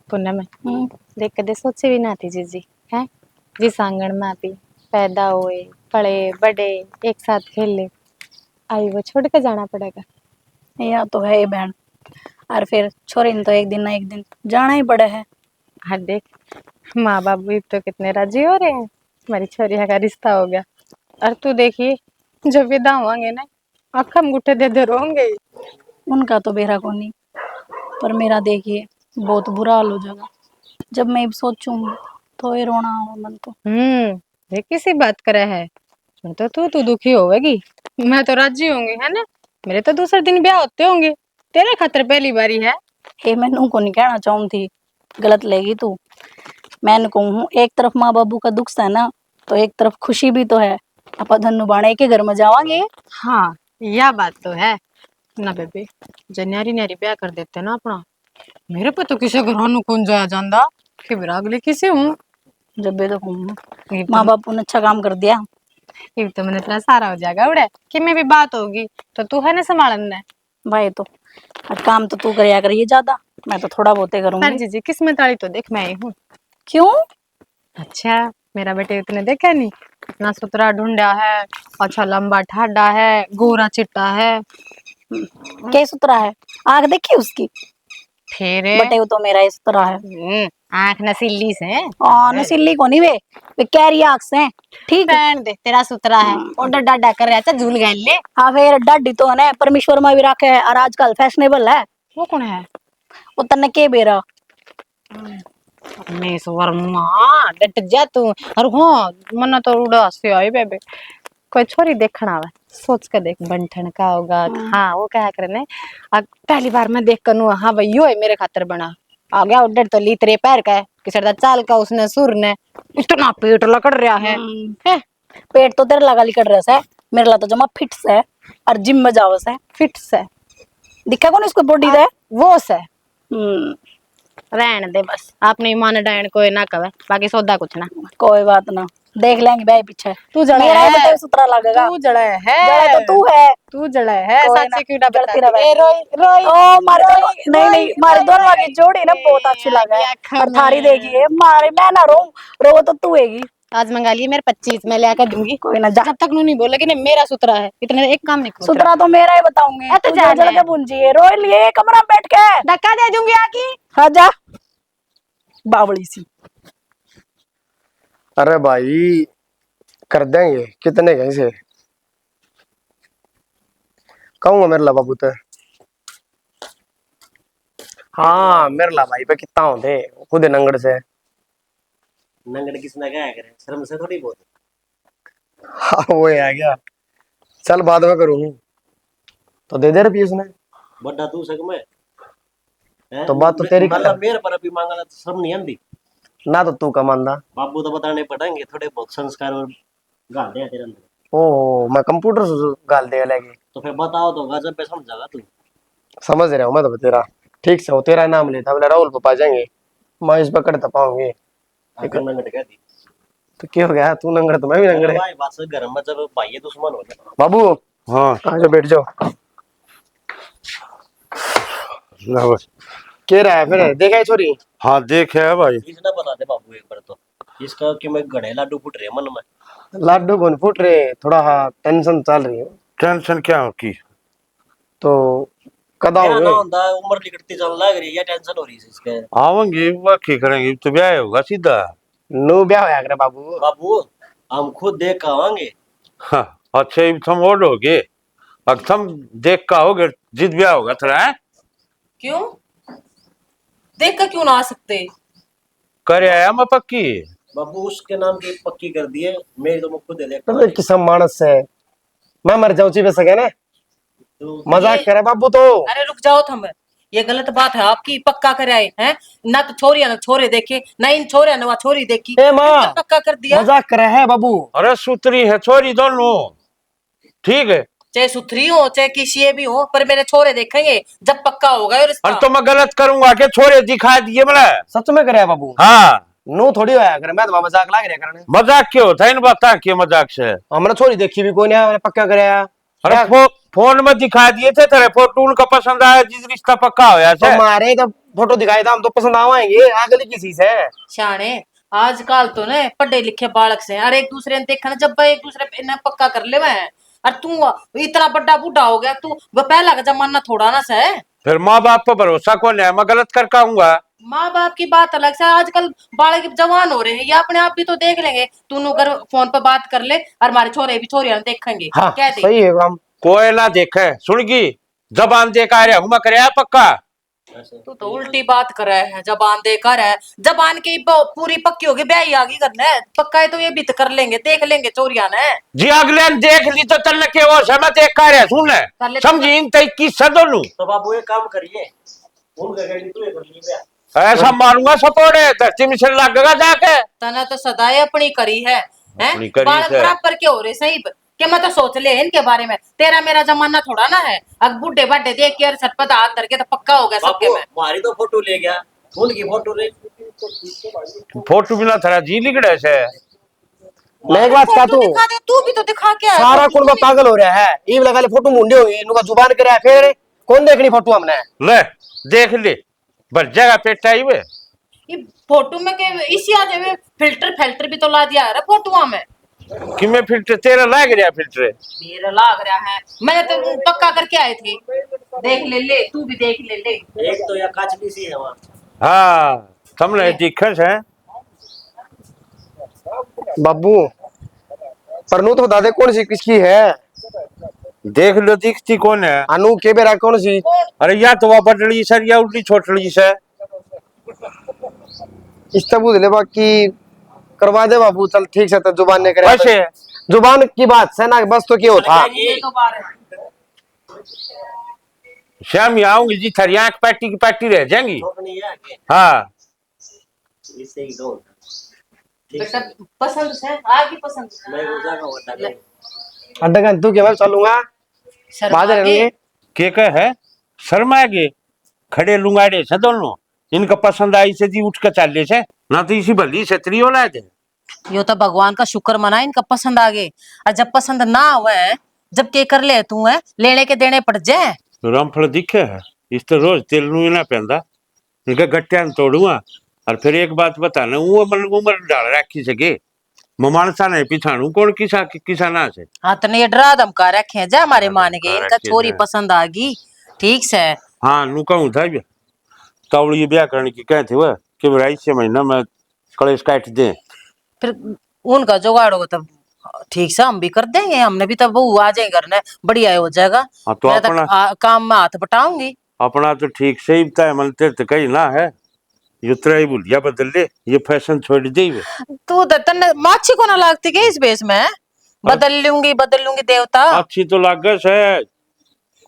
पूनम देख कदे सोचे भी ना थी जीजी है जिस आंगन में आप पैदा हुए पले बड़े एक साथ खेले आई वो छोड़ के जाना पड़ेगा। या तो है ही बहन। और फिर छोरी ने तो एक दिन ना एक दिन जाना ही पड़ा है। हाँ देख माँ बाप भी तो कितने राजी हो रहे हैं हमारी छोरी का रिश्ता हो गया। और तू देखिए जब विदा होंगे ना आँख अंगूठे दे दे रोंगे। उनका तो बेरा को नहीं, पर मेरा देखिए बहुत बुरा हाल हो जाएगा जब मैं सोचूं तो ये रोना आवा मन तो। ये किसी बात करे है सुन तो तू दुखी होगी मैं तो राजी होंगी है ना। मेरे तो दूसरे दिन ब्याह होते होंगे तेरे खातर पहली बारी है। ये मैं नू को नहीं कहना चाहूँ थी, गलत लेगी तू। मैं कहूँ एक तरफ माँ बाबू का दुख है ना, तो एक तरफ खुशी भी तो है। अपा धनु बाणे के घर में जावांगे। हाँ यह बात तो है ना बेबे जे न्यारी न्यारी ब्याह कर देते ना अपना मेरे पे तो किसी घर नु कौन जाया जांदा कि अगले किसी हूँ। जब भी तो कहूँ माँ बापू ने अच्छा काम कर दिया। ये तो मैंने इतना सारा हो जाएगा उड़े कि मैं भी बात होगी तो तू है ना संभालना भाई तो काम तो तू करया करिए ज्यादा, मैं तो थोड़ा बहुत करूंगी। जी किस्मत वाली तो देख मैं ही हूँ। क्यों? अच्छा मेरा बेटे इतने देखा नहीं इतना सुतरा ढूंढा है अच्छा लंबा ठाडा है गोरा चिट्टा है। क्या सुतरा है? आंख देखी उसकी? फिर बटे वो तो मेरा ही सुतरा है। आंख नसीली से नसीली को नहीं वे कैरी आंख से। ठीक है दे तेरा सुतरा है और डाडा कर रहा था झूल गए ले। हाँ फिर डाडी तो है ना परमेश्वर में भी रखे है और आजकल फैशनेबल है। वो कौन है? वो तन्ने के बेरा मैं वर्मा डट जा तू और हाँ मना तो उड़ास से आई बेबे कोई छोरी देखना आवे सोच के देख बंठन का होगा। हाँ वो क्या करने पहली बार मैं देख कर हाँ भाई यो है मेरे खातर बना आ गया उधर तो ली तेरे पैर का है किसरदा चाल का उसने सुर ने इतना पेट लकड़ रहा है। पेट तो तेरे लगा लिकड़ रहा है मेरे ला तो जमा फिट्स है और जिम में जाओ से फिट्स है दिखा कौन इसको बॉडी दे वो से रहने दे बस आपने ईमान डायन को ना कहे बाकी सौदा कुछ ना कोई बात ना देख लेंगे भाई पीछे। तू जड़ा है सुतरा लगेगा तू जड़ा है जड़ा तो तू जड़ा है सच्ची क्यों ना जड़ती बता रहे। रोई रोई ओ मारे नहीं नहीं मारे दोनों की जोड़ी ना बहुत अच्छी लगा है और थारी देखिए मारे मैं ना रो तो तू हैगी। आज मंगा लिए मेरे 25 मैं लेकर दूंगी कोई ना जा जब तक नहीं बोलेगी ना मेरा सुतरा है इतने एक काम नहीं सुतरा तो मेरा ही बताऊंगी तो जल के पूंजी है रो लिए कमरा में बैठ के धक्का दे दूंगी आकी। हाँ जा बावड़ी सी। अरे भाई कर देंगे कितने कहीं से कहूंगा मेरे ला बाबू तो। हाँ मेरे ला भाई पे कितना होते खुद नंगड़ से नंगड़ किसने क्या करे शर्म से थोड़ी बहुत। हाँ वो आ गया चल बाद में करूँ तो दे दे रुपये उसने बड़ा तू सक में तो बात तो तेरी मतलब मेरे पर अभी मांगना तो शर्म नहीं आती ना तो तू कमांदा बाबू तो बताने पड़ेंगे थोड़े बहुत संस्कार और गाल दे तेरे अंदर। ओ मैं कंप्यूटर से गाल दे लगे तो फिर बताओ तो गजब पे समझागा तू। समझ रहा हूँ मैं तो तेरा ठीक से हो तेरा नाम लेता बोले राहुल पापा जाएंगे मैं इस पकड़ तो पाऊंगे नंगड़ कह दी तो क्या हो गया तू नंगड़ तो मैं भी नंगड़ भाई बात से घर में जब भाई दुश्मन हो जाए। बाबू हाँ आ जाओ बैठ जाओ क्या रहा है फिर देखा है छोरी? हाँ देखे है भाई। इसने बता दे बाबू एक बार तो इसका कि मैं गड़े लाडू फुट रहे मन में। लाडू कौन फूट रहे थोड़ा हाँ टेंशन चल रही है टेंशन क्या हो की तो कदा क्या ना हो होता उम्र निकलती चल लग रही है टैंशन हो रही है इसके। आवेंगे वाकई करेंगे तो ब्याह होगा सीधा। नो ब्याह होया करे बाबू बाबू हम खुद देख के आवांगे। हाँ अच्छा ये तुम ओड होगे अब तुम देख का होगे जिद ब्याह होगा थोड़ा है क्यों देख कर क्यों ना आ सकते करे आया मैं पक्की बाबू उसके नाम की पक्की कर दिए मेरी तो मैं खुद देख तो किसम मानस है मैं मर जाऊं ची सके ना मजाक करे बाबू तो। अरे रुक जाओ थम ये गलत बात है आपकी पक्का कराए हैं ना तो छोरिया ना छोरे देखे ना इन छोरिया ना छोरी देखी ए माँ पक्का कर दिया। मजाक करे है बाबू अरे सूत्री है छोरी दोनों ठीक है चाहे सुथरी हो चाहे किसी भी हो पर मेरे छोरे देखेंगे जब पक्का होगा और और तो मैं गलत करूंगा के छोरे दिखा दिए मैंने सच में करे है बाबू हाँ नो थोड़ी होया करे मैं तो मजाक लाग रहा करने मजाक क्यों था इन बता के मजाक से हमने छोरी देखी भी कोई नहीं पक्का करे अरे फोन में दिखा दिए थे तेरे फोटो उनका पसंद आया जिस रिश्ता पक्का होया तो मारे तो फोटो दिखाए था हम तो पसंद आवाएंगे, अगली किसी से। शाणे आजकल तो ने पढ़े लिखे बालक से और एक दूसरे ने देखा ना जब एक दूसरे पे ना पक्का कर ले वह। और तू इतना बड़ा बूढ़ा हो गया, तू वो पहला का जमाना थोड़ा ना से। फिर माँ बाप पर भरोसा कौन है, मैं गलत कर आऊंगा। माँ बाप की बात अलग से, आजकल बालक जवान हो रहे हैं, ये अपने आप भी तो देख लेंगे। तू अगर फोन पर बात कर ले और हमारे छोरे भी छोरियां देखेंगे। हाँ कह दे सही है काम। कोई ना देखे सुनगी, जबान दे का रहा हूं मैं, करे पक्का। तू तो उल्टी बात कर रहा है, जबान दे कर है, जबान की पूरी पक्की होगी, ब्याह आगे करना है पक्का है तो ये भी तो कर लेंगे, देख लेंगे चोरिया ने। जी अगले ने देख ली तो चल के वो समय देख का रहा सुन ले, कर ले समझी इन तक की सदोलू। तो बाबू एक काम करिए, उनका गाड़ी तू कर लीजिए। ऐसा मारूंगा सपोड़े धरती में से लगेगा जाके। तना तो सदाए अपनी करी है, अपनी करी बालक है। बराबर के हो रहे सही के मैं तो सोच ले इनके बारे में, तेरा मेरा जमाना थोड़ा ना है। अब बुढ़े बाढ़े देख के सटपट हाथ धर के तो पक्का हो गया सबके बाबू में। हमारी तो फोटो ले गया, उनकी फोटो ले। फोटो बिना थरा जी लिगड़े से। मैं एक बात का फोटो दिखा दे, तू भी तो दिखा के आया। सारा कुल पागल हो रहा है, ये लगा ले फोटो मुंडे हुई इनका जुबान करे फिर कौन देखनी फोटो हमने। ले देख ले बस जगह पेट आई वे। ये फोटो में के इसी आ जावे, फिल्टर भी तो ला दिया है फोटो में। कि मैं फिल्टर तेरा लाग रहा फिल्टर। मेरा लाग रहा है, मैंने तो पक्का करके आए थे। देख ले ले, तू भी देख ले ले। एक तो या काचली सी है वहाँ। हाँ समझे दिक्कत है। बाबू परनू तो बता दे कौन सी किसकी है। देख लो दिखती कौन है। अनु के बेरा कौन सी। अरे या तो वह बटड़ी सर या उल्टी छोटड़ी से। इस तबूत ले बाकी करवा दे बाबू, चल ठीक से तो जुबान ने करे वैसे जुबान की बात से ना बस तो क्यों था। ये तो बार है। शाम आऊंगी जी थारी आंख पैटी की पैटी रह जाएंगी। छोकनी है आगे, हाँ इससे ही दो। बेटा पसंद से आगे पसंद से। मैं वो जागा वो ले, डाल। अड्डा तू के मैं चलूंगा शर्मा बाहर के। रहेंगे। के है शर्मा के खड़े लुंगाड़े से दोनों, इनका पसंद आई से जी उठ कर चाले से ना तो इसी भली छतरी वाला थे। यो तो भगवान का शुक्र मना इनका पसंद आ गए, और जब पसंद ना हुए जब के कर ले तू है लेने के देने पड़ जाए। रामफल दिखे है इस तो रोज तेल नू ना पहनता, इनका गट्टिया तोड़ूंगा। और फिर एक बात बताना वो मन उम्र डाल रखी सके मानसा नहीं पिछाणु कौन किसा किसाना से। हाँ तो ये डरा धमका रखे हैं जा हमारे मान गए, धमका इनका रखे छोरी हैं। पसंद आ गई ठीक से। हाँ नू कहूँ था तवड़ी ब्याह करने की कहे थे वह कि मेरा इसे महीना में कलेश काट दे। फिर उनका जुगाड़ होगा तब ठीक से हम भी कर देंगे, हमने भी तब वो आ जाएंगे घर में बढ़िया हो जाएगा। हाँ तो मैं अपना काम में हाथ बटाऊंगी। अपना तो ठीक से ही बताए मन तेरे तो कहीं ना है युतरा ही भूलिया बदल ले, ये फैशन छोड़ दे। तू तन्ने माछी को ना लागती के इस बेस में बदल लूंगी देवता। अच्छी तो लागस है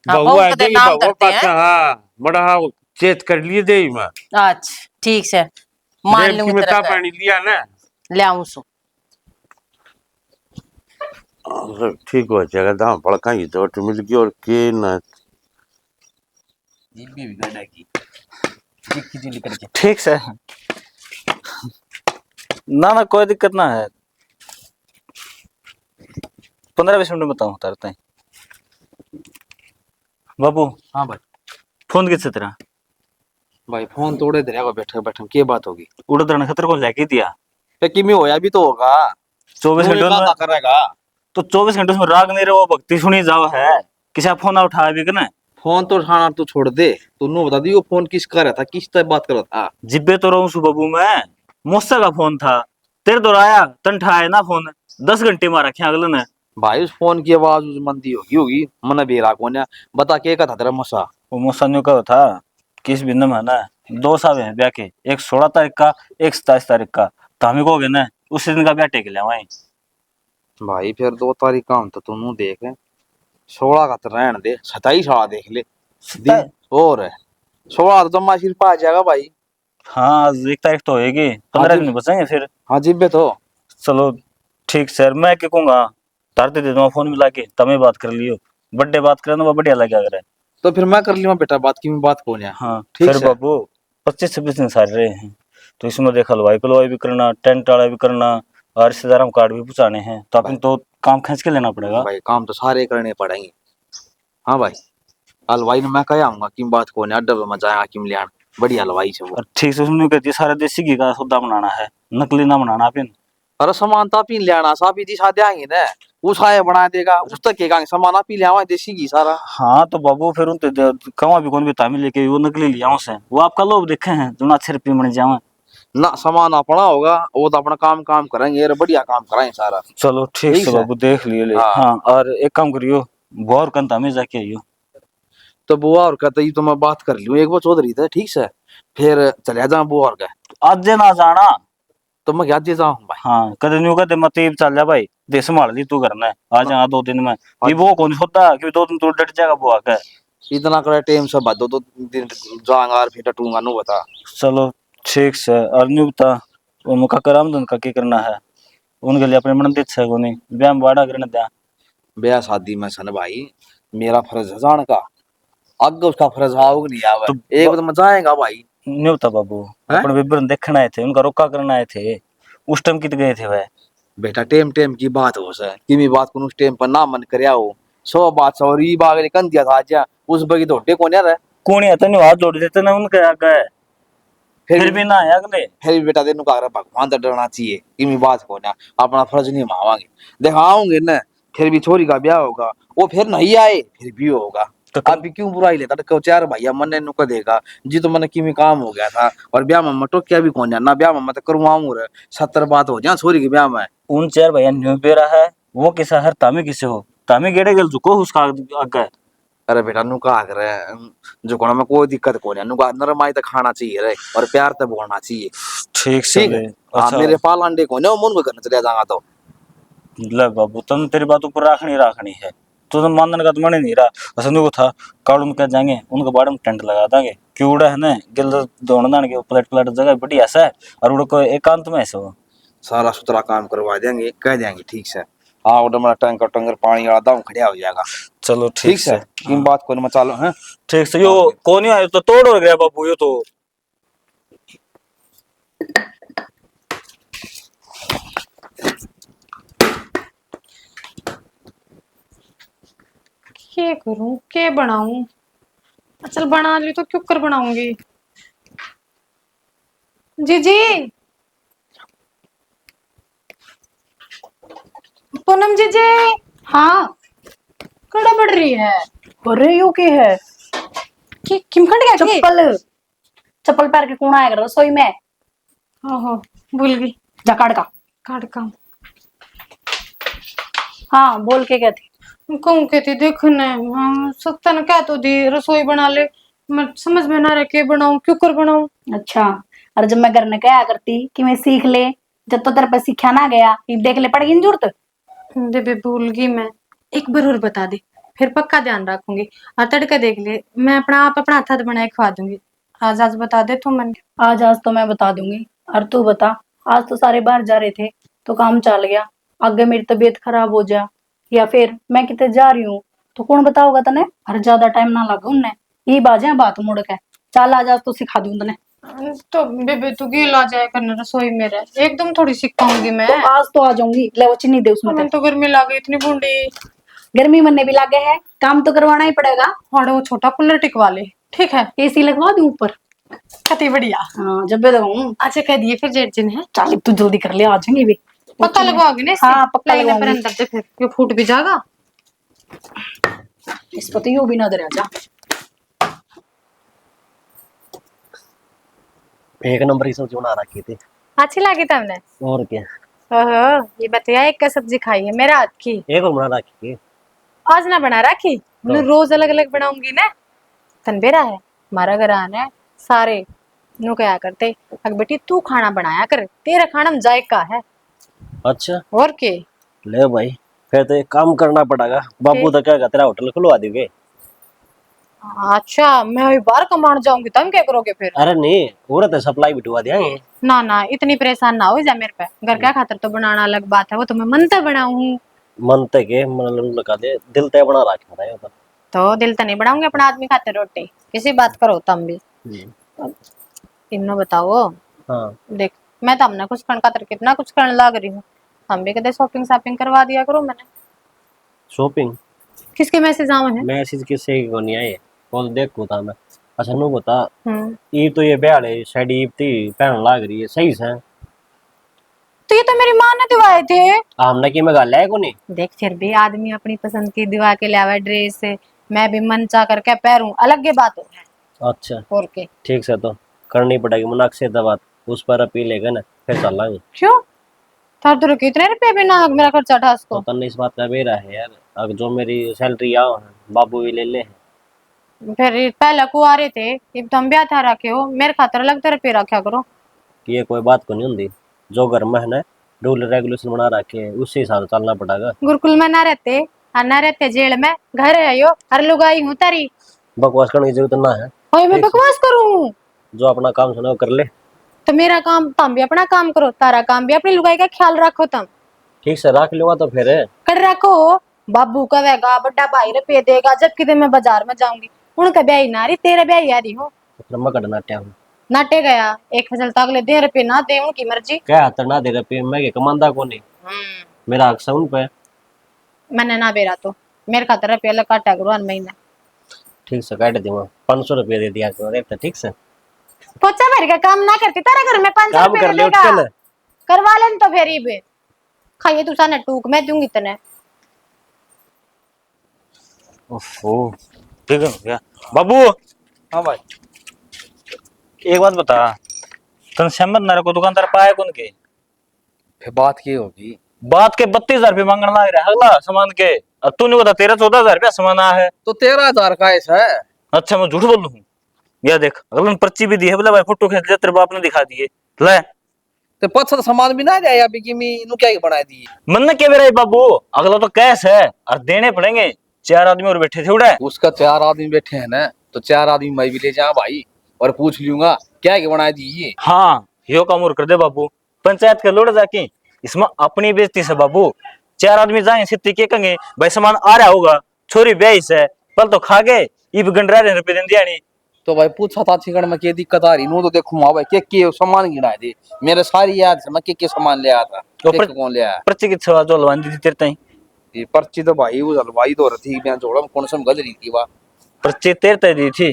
हाँ, बहु बहु आ का जाएगी नाम बहु धरते हैं। पाछा। हाँ बड़ा हाँ चेत कर लिए दे मैं अच्छा ठीक से मान देवकी लूंगी में तेरा ता पानी लिया ना ले आऊं सु। ठीक हो जाएगा दाम पड़का ही तो मिल गई और के ना ठीक है ना ना कोई दिक्कत ना है। 15-20 मिनट में बताऊँ उतारते हैं बाबू। हाँ भाई। फोन किससे तेरा भाई फोन तोड़े दे रहा बैठे बैठे की बात होगी। उड़ा तरह खतर को लेके दिया पे किमी होया भी तो होगा 24 घंटे में करेगा तो 24 घंटे में राग नहीं रहो भक्ति सुनी जाओ है किसी फोन ना उठाया भी ना। फोन तो उठाना तो छोड़ दे, तू बता दी वो फोन किसका रहा था, किस तरह बात कर रहा था। जिब्बे तो रहूं सु बाबू मैं मुझसे का फोन था तेरे तो आया तन ठाया ना फोन 10 घंटे मारा रखे अगले ने। भाई उस फोन की आवाज उस मंदी होगी मन बेरा को ने बता के था तेरा मसा। वो मुसान्यू का था किस बिंद में ना 2 साल है ब्याह के, एक 16 तारीख का एक 27 तारीख का। तो हमें कहोगे ना उसी दिन का ब्याह टेक लिया वहीं। भाई फिर 2 तारीख का हम तो तुम देख 16 का तो रहने दे, 27 साला देख ले और 16 तो माँ सिर्फ आ जाएगा भाई। हाँ 1 तारीख तो होएगी 15 दिन बचेंगे फिर। हाँ जिब्बे तो चलो ठीक सर मैं क्या कहूँगा तारते दे दूंगा फोन मिला के तमें बात कर लियो बर्थडे बात करे ना बढ़िया लगे अगर है तो फिर मैं कर लिया बेटा बात की बात कौन है। हाँ ठीक फिर है बाबू 25-26 दिन सारे रहे हैं तो इसमें देख हलवाई भी करना टेंट वाला भी करना और रिश्तेदारों कार्ड भी पहुंचाने हैं तो अपन तो काम खींच के लेना पड़ेगा भाई। काम तो सारे करने पड़ेंगे। हाँ भाई हलवाई ने मैं कह आऊंगा कि बात कौन है अड्डा में जाएगा कि ले आना। बढ़िया हलवाई से वो। और ठीक से उसने कहती है सारा देसी घी का सौदा बनाना है, नकली ना बनाना फिर। अरे सामान तो पी लेना सा पी दी शादी आएंगे ना, वो साया बना देगा उस तक के सामान आप पी ले आवा देसी घी सारा। हाँ तो बाबू फिर उन कहाँ भी कौन भी तामी लेके वो नकली लिया से, वो आपका लोग देखे हैं जो अच्छे रुपये बन जावे। ना सामान अपना होगा, वो तो अपना काम काम करेंगे यार, बढ़िया काम कराएंगे सारा। चलो ठीक ठीक से है। बाबू देख लिए ले। हाँ। हाँ और एक काम करियो, बहुत कंता में जाके आइयो। तो बुआ और कहते ही तो मैं बात कर लूँ एक बार चौधरी थे, ठीक से फिर चले जा बुआ और का। आज ना जाना। तो मैं क्या जाऊँ भाई। हाँ कदे न्यू कदे मत चल जा भाई, दे संभाल ली तू करना है आ जा 2 दिन में। ये वो कौन होता कि 2 दिन तू डट जाएगा बुआ का। इतना करे टाइम से बाद दो दिन जाऊंगा और फिर टूंगा नु बता। चलो ठीक से। और न्यू बता उनका कराम धन का क्या करना है, उनके लिए अपने मन दिख है कोनी ब्याह में बाड़ा करने दिया। ब्याह शादी में सन भाई मेरा फर्ज है जान का, आगे उसका फर्ज आओगे नहीं आवे तो एक बार मजा आएगा भाई। न्यू बता बाबू, हैं? अपने विवरण देखना आए थे, उनका रोका करना आए थे, उस टाइम कित गए थे वह। बेटा टेम टेम की बात हो सर, किमी बात को उस टेम पर ना मन करया हो, सौ बात सॉरी बागले कन दिया था जा उस बगी धोटे कोन यार। कौन या तो हाथ जोड़ देते ना उनके आगे, फिर भी ना आया अगले। फिर भी बेटा तेन का भगवान तो डरना चाहिए, किमी बात को ना अपना फर्ज नहीं निभावांगे, दिखाओगे ना फिर भी छोरी का ब्याह होगा, वो फिर नहीं आए फिर भी होगा। तो आप भी क्यों बुराई लेता तो चार भैया मन ने नुका देगा जी, तो मन किमी काम हो गया था और ब्याह में मटो क्या भी कौन ना ब्याह में तो करवाऊं रे 70 बात हो जा छोरी के ब्याह में। उन चार भैया न्यू बेरा है वो किसा हर तामी किसे हो, तामी गेड़े गल झुको उसका आगे। अरे बेटा नुका आकर जो कोना में कोई दिक्कत को नहीं, नुका नरमाई तो खाना चाहिए रे और प्यार तो बोलना चाहिए। ठीक से ठीक है। हाँ मेरे पाल अंडे को ना मुन में करने चले जाऊंगा तो। ले बाबू तुम तेरी बात ऊपर राखनी है, तो मानने का तो मन ही नहीं रहा। असनु को था काड़ून कह जाएंगे उनके बारे में टेंट लगा देंगे क्यों उड़ा है ना गिल दौड़ना के प्लेट प्लेट जगह बड़ी ऐसा है और उड़ को एकांत में ऐसे हो सारा सुथरा काम करवा देंगे कह देंगे ठीक से। हाँ उधर मेरा टैंकर टंगर पानी वाला दाम खड़िया हो जाएगा। चलो ठीक से इन बात को मैं चालू है। ठीक से। यो कौन ही आयो तो तोड़ हो गया बाबू यो तो। क्या करूं क्या बनाऊं, चल बना ली तो क्यों कर बनाऊंगी। जी जी पूनम जी जी। हाँ कड़ा बढ़ रही है अरे यो के है कि किम खंड गया कि चप्पल चप्पल पैर के कौन आएगा रसोई में। ओहो भूल गई। जा काट का। काट का हाँ बोल के क्या थी। कहूँ कहती देखो न सकता न क्या तो दी रसोई बना ले, मैं समझ में ना रहे के बनाऊं क्यों कर बनाऊं। अच्छा और जब मैं घर में क्या करती कि मैं सीख ले, जब तो तेरे पे सीखा ना गया ये देख ले पड़ेगी जरूरत। दे भूल गई मैं, एक बार और बता दे फिर पक्का ध्यान रखूंगी। और तड़का देख ले मैं अपना आप अपना हाथ बनाए खवा दूंगी। आज आज बता दे तो मन। आज तो मैं बता दूंगी और तू बता। आज तो सारे बाहर जा रहे थे तो काम चल गया, आगे मेरी तबीयत खराब हो जा या फिर मैं कितने जा रही हूँ तो कौन बताओगा तने। और ज्यादा टाइम ना लगा उन्हें ये बाजे बात मुड़ के चल आज तो सिखा दूं तने। तो बेबे तू गिल आ जाए करना रसोई में रह, एकदम थोड़ी सिखाऊंगी मैं। तो आज तो आ जाऊंगी, ले वो चीनी दे उसमें। मैं तो गर्मी लग गई इतनी बूंदी। गर्मी मनने भी लागे है, काम तो करवाना ही पड़ेगा। और वो छोटा कूलर टिकवा ले ठीक है, एसी लगवा दूं ऊपर। कति बढ़िया। हाँ जब भी तो अच्छा कह दिए फिर जेठ जिन है। चल तू जल्दी कर ले आ जाएंगे भी। पक्का लगवाओगे ना इससे? हाँ पक्का लाइन पर लगवाऊंगी। अंदर से फिर ये फूट भी जाएगा। इस पर तो यूं भी ना दे जा। एक नंबर की सब्जी बना रखी थी। अच्छी लगी तुमने? और क्या, ओहो ये बताया एक का सब्जी खाई है मेरा हाथ की। एक और बना रखी है। आज ना बना रखी मैं रोज अलग अलग बनाऊंगी ना। तनबेरा है हमारा घर आना है सारे नु क्या करते अग बेटी तू खाना बनाया कर, तेरा खाना में जायका है। अच्छा और के ले भाई फिर तो एक काम करना पड़ेगा, बाबू तो क्या तेरा होटल खुलवा दोगे। अच्छा मैं अभी बाहर कमाने जाऊंगी तुम क्या करोगे फिर। अरे नहीं पूरा तो सप्लाई बिठवा देंगे। ना ना इतनी परेशान ना हो जा मेरे पे, घर क्या खातर तो बनाना अलग बात है, वो तो मैं मन से बनाऊं। मन ते के मन लगा दे दिल ते बना रखा था ये तो दिल तो नहीं बनाऊंगी अपना आदमी खाते रोटी, किसी बात करो तुम भी। इन्नो बताओ। हाँ देख मैं तो हमने कुछ करने खातर कितना कुछ करने लग रही हूँ, हम भी कदे शॉपिंग करवा दिया करो। मैंने शॉपिंग किसके मैसेज आवे हैं? मैसेज किससे को नहीं आए, कॉल देखो था मैं। अच्छा नु बता, हम्म। ये तो ये ब्याले साड़ी थी पहन लाग रही है सही से। तो ये तो मेरी माँ ने दिवाए थे। हमने की में गाल है को नहीं। देख फिर भी आदमी अपनी पसंद की दिवा के लावा ड्रेस से, मैं भी मन चाह करके पहनूं, अलग ये बात है। अच्छा और के ठीक से तो करनी पड़ेगी मुनाक से बात, उस पर पी लेगा ना फिर चल लाएंगे। क्यों? थार तो कितने रुपए बिना मेरा खर्चा ठास तो को। तन्ने इस बात का मेरा है यार, अब जो मेरी सैलरी आओ बाबू भी ले ले। फिर पहले कुआरे थे, अब तुम ब्याह था रखे हो, मेरे खातर अलग तरह पे रखा करो। कि ये कोई बात को नहीं होती, जो घर में है ना रूल रेगुलेशन बना रखे हैं उसी हिसाब से चलना पड़ेगा। गुरुकुल में ना रहते और ना रहते जेल में, घर है यो, हर लुगाई हूँ तारी। बकवास करने की जरूरत ना है, ओए मैं बकवास करूं? जो अपना काम सुना वो कर ले। तो मेरा काम, तुम भी अपना काम करो, तारा काम भी अपनी लुगाई का ख्याल रखो तुम। ठीक से रख लूंगा तो फिर कर रखो। बाबू कहेगा बड़ा भाई रुपये देगा, जबकि तो मैं बाजार में जाऊंगी, उनका ब्याह ना रही, तेरा ब्याह आ रही हो। फिर मैं कटना क्या हूँ नाटे गया एक फसल तक ले, दे रुपये ना दे उनकी मर्जी। क्या हाथ ना दे रहे मैं के कमांदा को नहीं, मेरा हक उन पे। मैंने ना बेरा तो मेरे खातर रुपये अलग काटा करो हर महीने। ठीक से काट दूंगा, 500 रुपये दे दिया करो रहता ठीक से। पोचा भर का काम ना करती तारा घर में 500 काम रुपये कर ले उठ देगा। चल। करवा लेन तो फेरी बे खाइए तू सा टूक, मैं दूंगी तने। ओहो ठीक है क्या बाबू। हाँ भाई। एक बात बता, तन सहमत ना रखो दुकानदार पाए कौन के? फिर बात की होगी। बात के 32,000 रुपये मांगने लग रहा है अगला सामान के, अब तूने बता 13-14,000 रुपया सामान आया है। तो 13,000 का ऐसा है। अच्छा मैं झूठ बोल रहा हूँ? या देख अगले ने पर्ची भी दी है, बोला भाई फोटो खींच ले, तेरे बाप ने दिखा दिए ले। तो 500 सामान भी ना जाए अभी की मी नु क्या ही बना दी। मन ने क्या मेरा बाबू, अगला तो कैश है और देने पड़ेंगे। 4 आदमी और बैठे थे उड़ा। उसका 4 आदमी बैठे हैं ना, तो 4 आदमी मैं भी ले जा भाई, और पूछ लूंगा क्या ही बना दी ये। हाँ यो काम और कर दे बाबू, पंचायत के लोड़ जाके इसमें अपनी बेइज्जती से बाबू। 4 आदमी जाए सिद्धि के कहेंगे भाई सामान आ रहा होगा, छोरी ब्याह से पल तो खा गए, इब गंडरा रुपये दिन दिया नहीं। तो भाई पूछा था छिकड़ में क्या दिक्कत आ रही, नु तो देखूं भाई के सामान गिना दे, मेरे सारी याद से मैं के सामान ले आया था। तो के कौन ले आया? पर्ची की छवा जो हलवान दी थी तेरे ताई। ये पर्ची तो भाई वो हलवाई तो रही मैं जोड़ा में कौन सा गल रही थी। वाह पर्ची तेरे ताई दी थी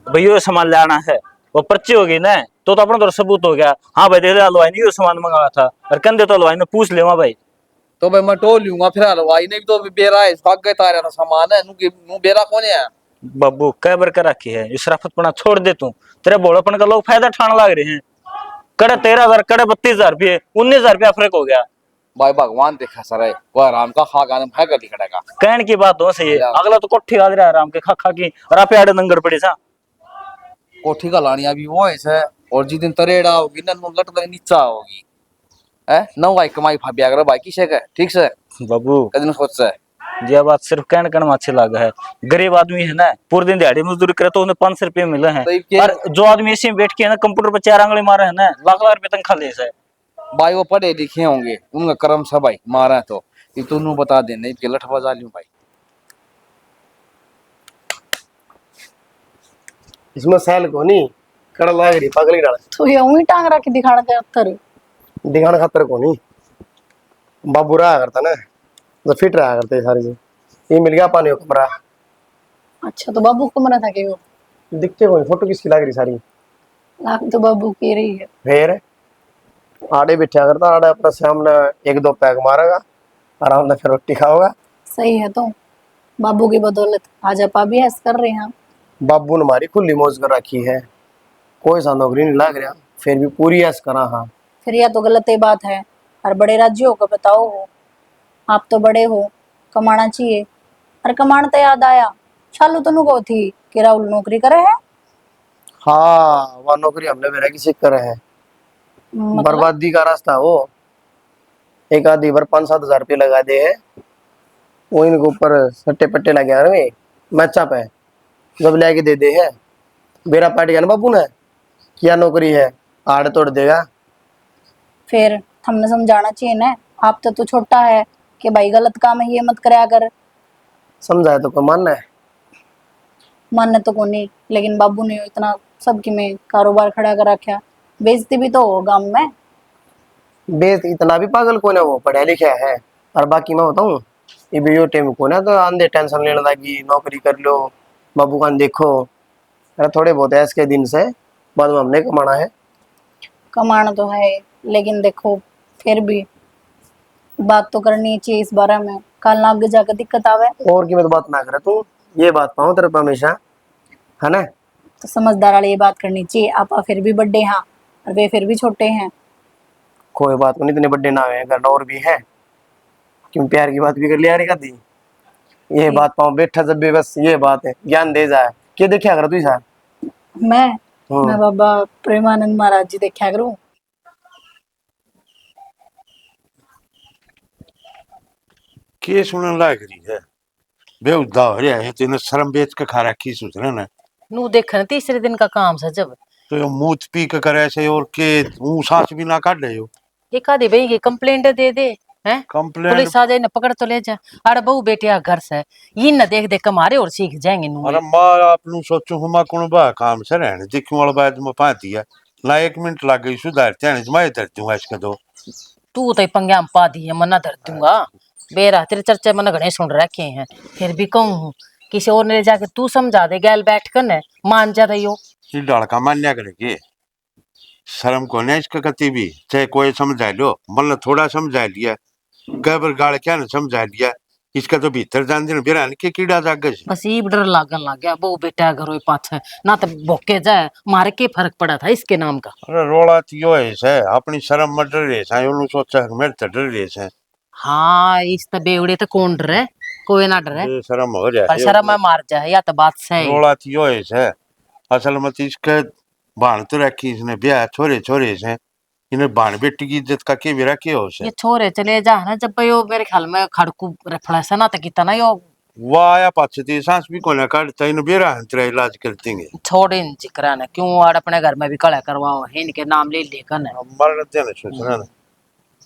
भाई, यो सामान ले आना है, वो पर्ची होगी ना तो अपना तो सबूत हो गया। हाँ भाई दे हलवाई ने यो सामान मंगाया था, और कंधे तो हलवाई ने पूछ ले भाई। तो भाई मैं टोल लूंगा, फिर हलवाई ने भी तो बेरा है भाग गए तारा था सामान है नु बेरा कौन है? बाबू कै बार कर रखी है इसराफतपना छोड़ दे तू, तेरे भोलापन का लोग फायदा ठान लाग रहे हैं। कड़े 13,000 कड़े 32,000 रुपये, 19,000 रुपया फर्क हो गया। भाई भगवान देखा सर है वो आराम का खा गाने भाग गली खड़ेगा। कहने की बात हो सही है, अगला तो कोठी आ रहा है आराम के खा खा की, और आप आड़े नंगर पड़े सा। कोठी का लानिया भी वो है, और जिस दिन तरेड़ा होगी ना नु लट तक नीचा होगी है नौ भाई कमाई फाबिया कर भाई किसे का ठीक से बाबू कदिन सोच से यह बात सिर्फ कहने कहने में अच्छी लगा है। गरीब आदमी है ना, पूरे दिन दिहाड़ी मजदूरी करे तो उन्हें 500 रुपये मिले हैं, और जो आदमी ऐसे बैठ के है ना कंप्यूटर पर 4 आंगली मारे है ना, लाख लाख रुपये तनख्वाह ले से। भाई वो पढ़े लिखे होंगे उनका कर्म सब भाई मारा तो ये तू बता दे नहीं लठ बजा लूं भाई। इसमें सैल को नहीं कड़ लाग रही पगली डाल तो ये ऊँही टांग रखी दिखाने के अत्तर दिखाने खातर को नहीं। बाबू रहा करता ना तो फिट रहा करते सारी चीज। ये मिल गया पानी का कमरा। अच्छा तो बाबू को मना था कि वो दिखते कोई फोटो किसकी लग रही सारी? लाख तो बाबू की रही है। फिर आड़े बिठा करता, आड़े अपना सामने 1-2 पैक मारेगा, आराम से फिर रोटी खाओगा। सही है तो बाबू की बदौलत आज अपा भी ऐस कर रहे हैं। बाबू ने हमारी खुली मौज कर रखी है, कोई सा नौकरी नहीं लग रहा, फिर भी पूरी ऐस करा। हाँ फिर यह तो गलत ही बात है, और बड़े राज्यों को बताओ हो, आप तो बड़े हो, कमाना चाहिए। और कमाना तो याद आया, चालू तो नुको थी कि राहुल नौकरी करे है। हाँ वह नौकरी हमने मेरा किसी कर है, मतलब बर्बादी का रास्ता वो। एक आधी बार 5-7 हजार रुपये लगा दे है, वो इनके ऊपर सट्टे पट्टे लगे रहे मैचा पे, जब लेके दे दे है बेरा पार्टी का ना बाबू ने क्या नौकरी है आड़ तोड़ देगा। फिर हमने समझाना चाहिए ना, आप तो छोटा है कि भाई गलत काम है ये मत कराया कर। समझाए तो कोई मानना है? मानने तो को नहीं, लेकिन बाबू ने इतना सबकी में कारोबार खड़ा कर रखा, बेइज्जती भी तो हो गांव में। बेस इतना भी पागल कौन है, वो पढ़ा लिखा है। और बाकी मैं बताऊं ये वीडियो टाइम को ना तो आंधे टेंशन लेने लगी नौकरी कर लो बाबू का देखो अरे थोड़े बहुत ऐसे के दिन से बाद में हमने कमाना है। कमाना तो है, लेकिन देखो फिर भी बात तो करनी चाहिए इस बारे में, कल ना आगे जाकर दिक्कत आवे। और की मत बात ना करे तू, ये बात पाऊं तेरे पे हमेशा, है ना। तो समझदार वाली ये बात करनी चाहिए। आपा फिर भी बड़े हैं और वे फिर भी छोटे हैं। कोई बात नहीं, इतने बड़े ना हुए, घर और भी है, क्यों प्यार की बात भी कर लिया रे कदी। ये बात पाऊं बैठा जब भी, बस ये बात है, ज्ञान दे जाए क्या देखा कर तू सर। मैं बाबा प्रेमानंद महाराज जी देखा करूं। के सुनने लायक रही है बेउदा हो रहा है, तेने शर्म बेच के खा रखी सूचना ना। नू देखना तीसरे दिन का काम से जब तो ये मूत पी के करे ऐसे और के मुंह सांस भी ना काट ले हो। एक आधे भाई की कंप्लेंट दे दे हैं, कंप्लेंट पुलिस आ जाए न पकड़ तो ले जा। अरे बहू बेटिया घर से ये न देख देख हमारे और सीख जाएंगे नू। अरे माँ आप नु सोचो हम कौन बा काम से रहने देखूं वाला बाद में पाती है ना, 1 मिनट लग गई सुधारते हैं मैं धर दूंगा इसके दो। तू तो पंग्या में पा दी है, मना धर दूंगा। बेरा तेरे चर्चे मन घने सुन रखे हैं, फिर भी कहूँ किसी और ने जाके तू समझा दे गैल बैठ कर न मान जा रही हो। ये लड़का मान्या करेगी, शर्म को नहीं इसका कति भी, चाहे कोई समझा लो, मतलब थोड़ा समझा लिया, गबर गाड़ क्या न समझा लिया, इसका तो भीतर जान दिन बिरान के कीड़ा जागे। बस ये डर लागन लग गया, बहू बेटा घरों पाछे ना तो भोके जाए, मारे के फर्क पड़ा था इसके नाम का। अरे रोड़ा तो यो है अपनी शर्म में डर रहे हैं, उन्होंने सोचा मेरे तो डर रहे हैं। हाँ इस तो बेवड़े तो कौन डरे, कोई ना डरे, ये शर्म हो जाए, पर शर्म में मार जाए या तो बात सही। रोड़ा तो यो है असल में तो इसके बाण तो रखी इसने ब्याह छोरे छोरे से, इन्हें बाण बेटी की इज्जत का के भी रखे हो से। ये छोरे चले जा ना जब यो मेरे ख्याल में खड़कू रफड़ा सा ना तो कितना यो वो आया पाछे थी सांस भी कोने काटता इन बेरा तेरा इलाज करते हैं। छोड़ इन जिक्रा ने क्यों आड़ अपने घर में भी कड़ा करवाओ है, इनके नाम ले लेकर न मरण देना सोचना ना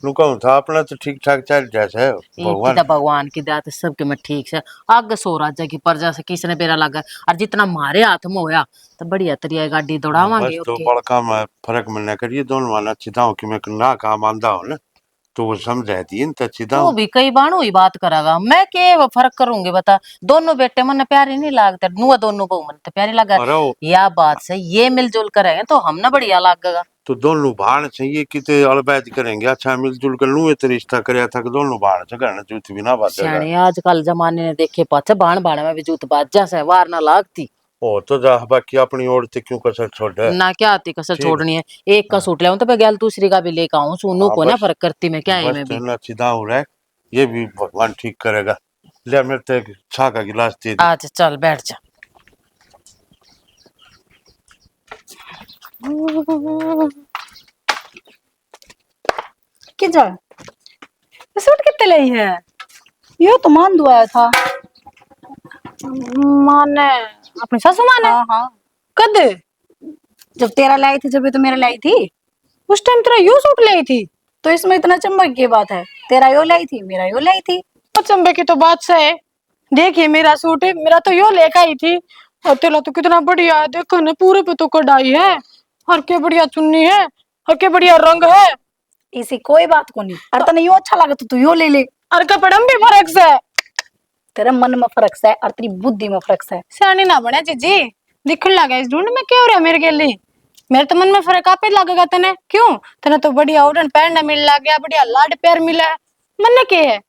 नु कहूं था अपना तो ठीक ठाक चल जैसे है भगवान। भगवान की दया से सबके में ठीक से आग सो राजा की प्रजा से किसने बेरा लगा और जितना मारे हाथ में होया तो बढ़िया तरिया गाड़ी दौड़ावांगे। बस तो बड़का में फर्क मिलना करिए दोनों वाला अच्छी दाव कि मैं ना काम आंदा हो ना तो वो समझाती है तो अच्छी दाव। वो भी कई बार ही बात करेगा, मैं के वो फर्क करूंगी बता। दोनों बेटे मन प्यारे नहीं लागते, नुआ दोनों बहू मन तो प्यारी लगा या बात से ये मिलजुल करेंगे तो हम ना बढ़िया लगेगा। तो दोनों भाण चाहिए किते अलबैद करेंगे, अच्छा मिलजुल कर लूं तो रिश्ता करया था कि दोनों भाण से करना जूत भी ना बात सियाने आजकल जमाने ने देखे पाछे बाण बाण में भी जूत बाजा से वार ना लागती। ओ तो जा बाकी अपनी ओर ते क्यों कसर छोड़ ना क्या आती कसर छोड़नी है, एक का सूट ले तो मैं गैल दूसरी का भी लेकर आऊं सुनू को ना फर्क करती मैं क्या है मैं भी अच्छी दाव रहे, ये भी भगवान ठीक करेगा। ले मेरे ते छा का गिलास दे दे। आज चल बैठ जा। कि जा सूट कितने लाई है? यो तो मान दुआया था। माने अपनी सासू माने? हाँ हाँ, कद? जब तेरा लाई थी जब तो मेरा लाई थी। उस टाइम तेरा यो सूट लाई थी तो इसमें इतना चंबक की बात है, तेरा यो लाई थी मेरा यो लाई थी। चंबे की तो बात से है, देखिए मेरा सूट है, मेरा तो यो लेकर आई थी और तेरा तो कितना बढ़िया है, देखो ना पूरे पे तो कढ़ाई है और क्या बढ़िया चुन्नी है और क्या बढ़िया रंग है। इसी कोई बात को नहीं, अरे तने यो अच्छा लगा तो तू यो ले ले। और कपड़ा में भी फर्क से, तेरे मन में फर्क है और तेरी बुद्धि में फर्क है। सियानी ना बने जीजी, दिखने लगा इस ढूंढ में क्या हो रहा है मेरे के लिए। मेरे तो मन में फर्क आपे लगेगा तने, क्यों तने तो बढ़िया उड़न पहनना मिल लग गया, बढ़िया लाड प्यार मिला है। मन के है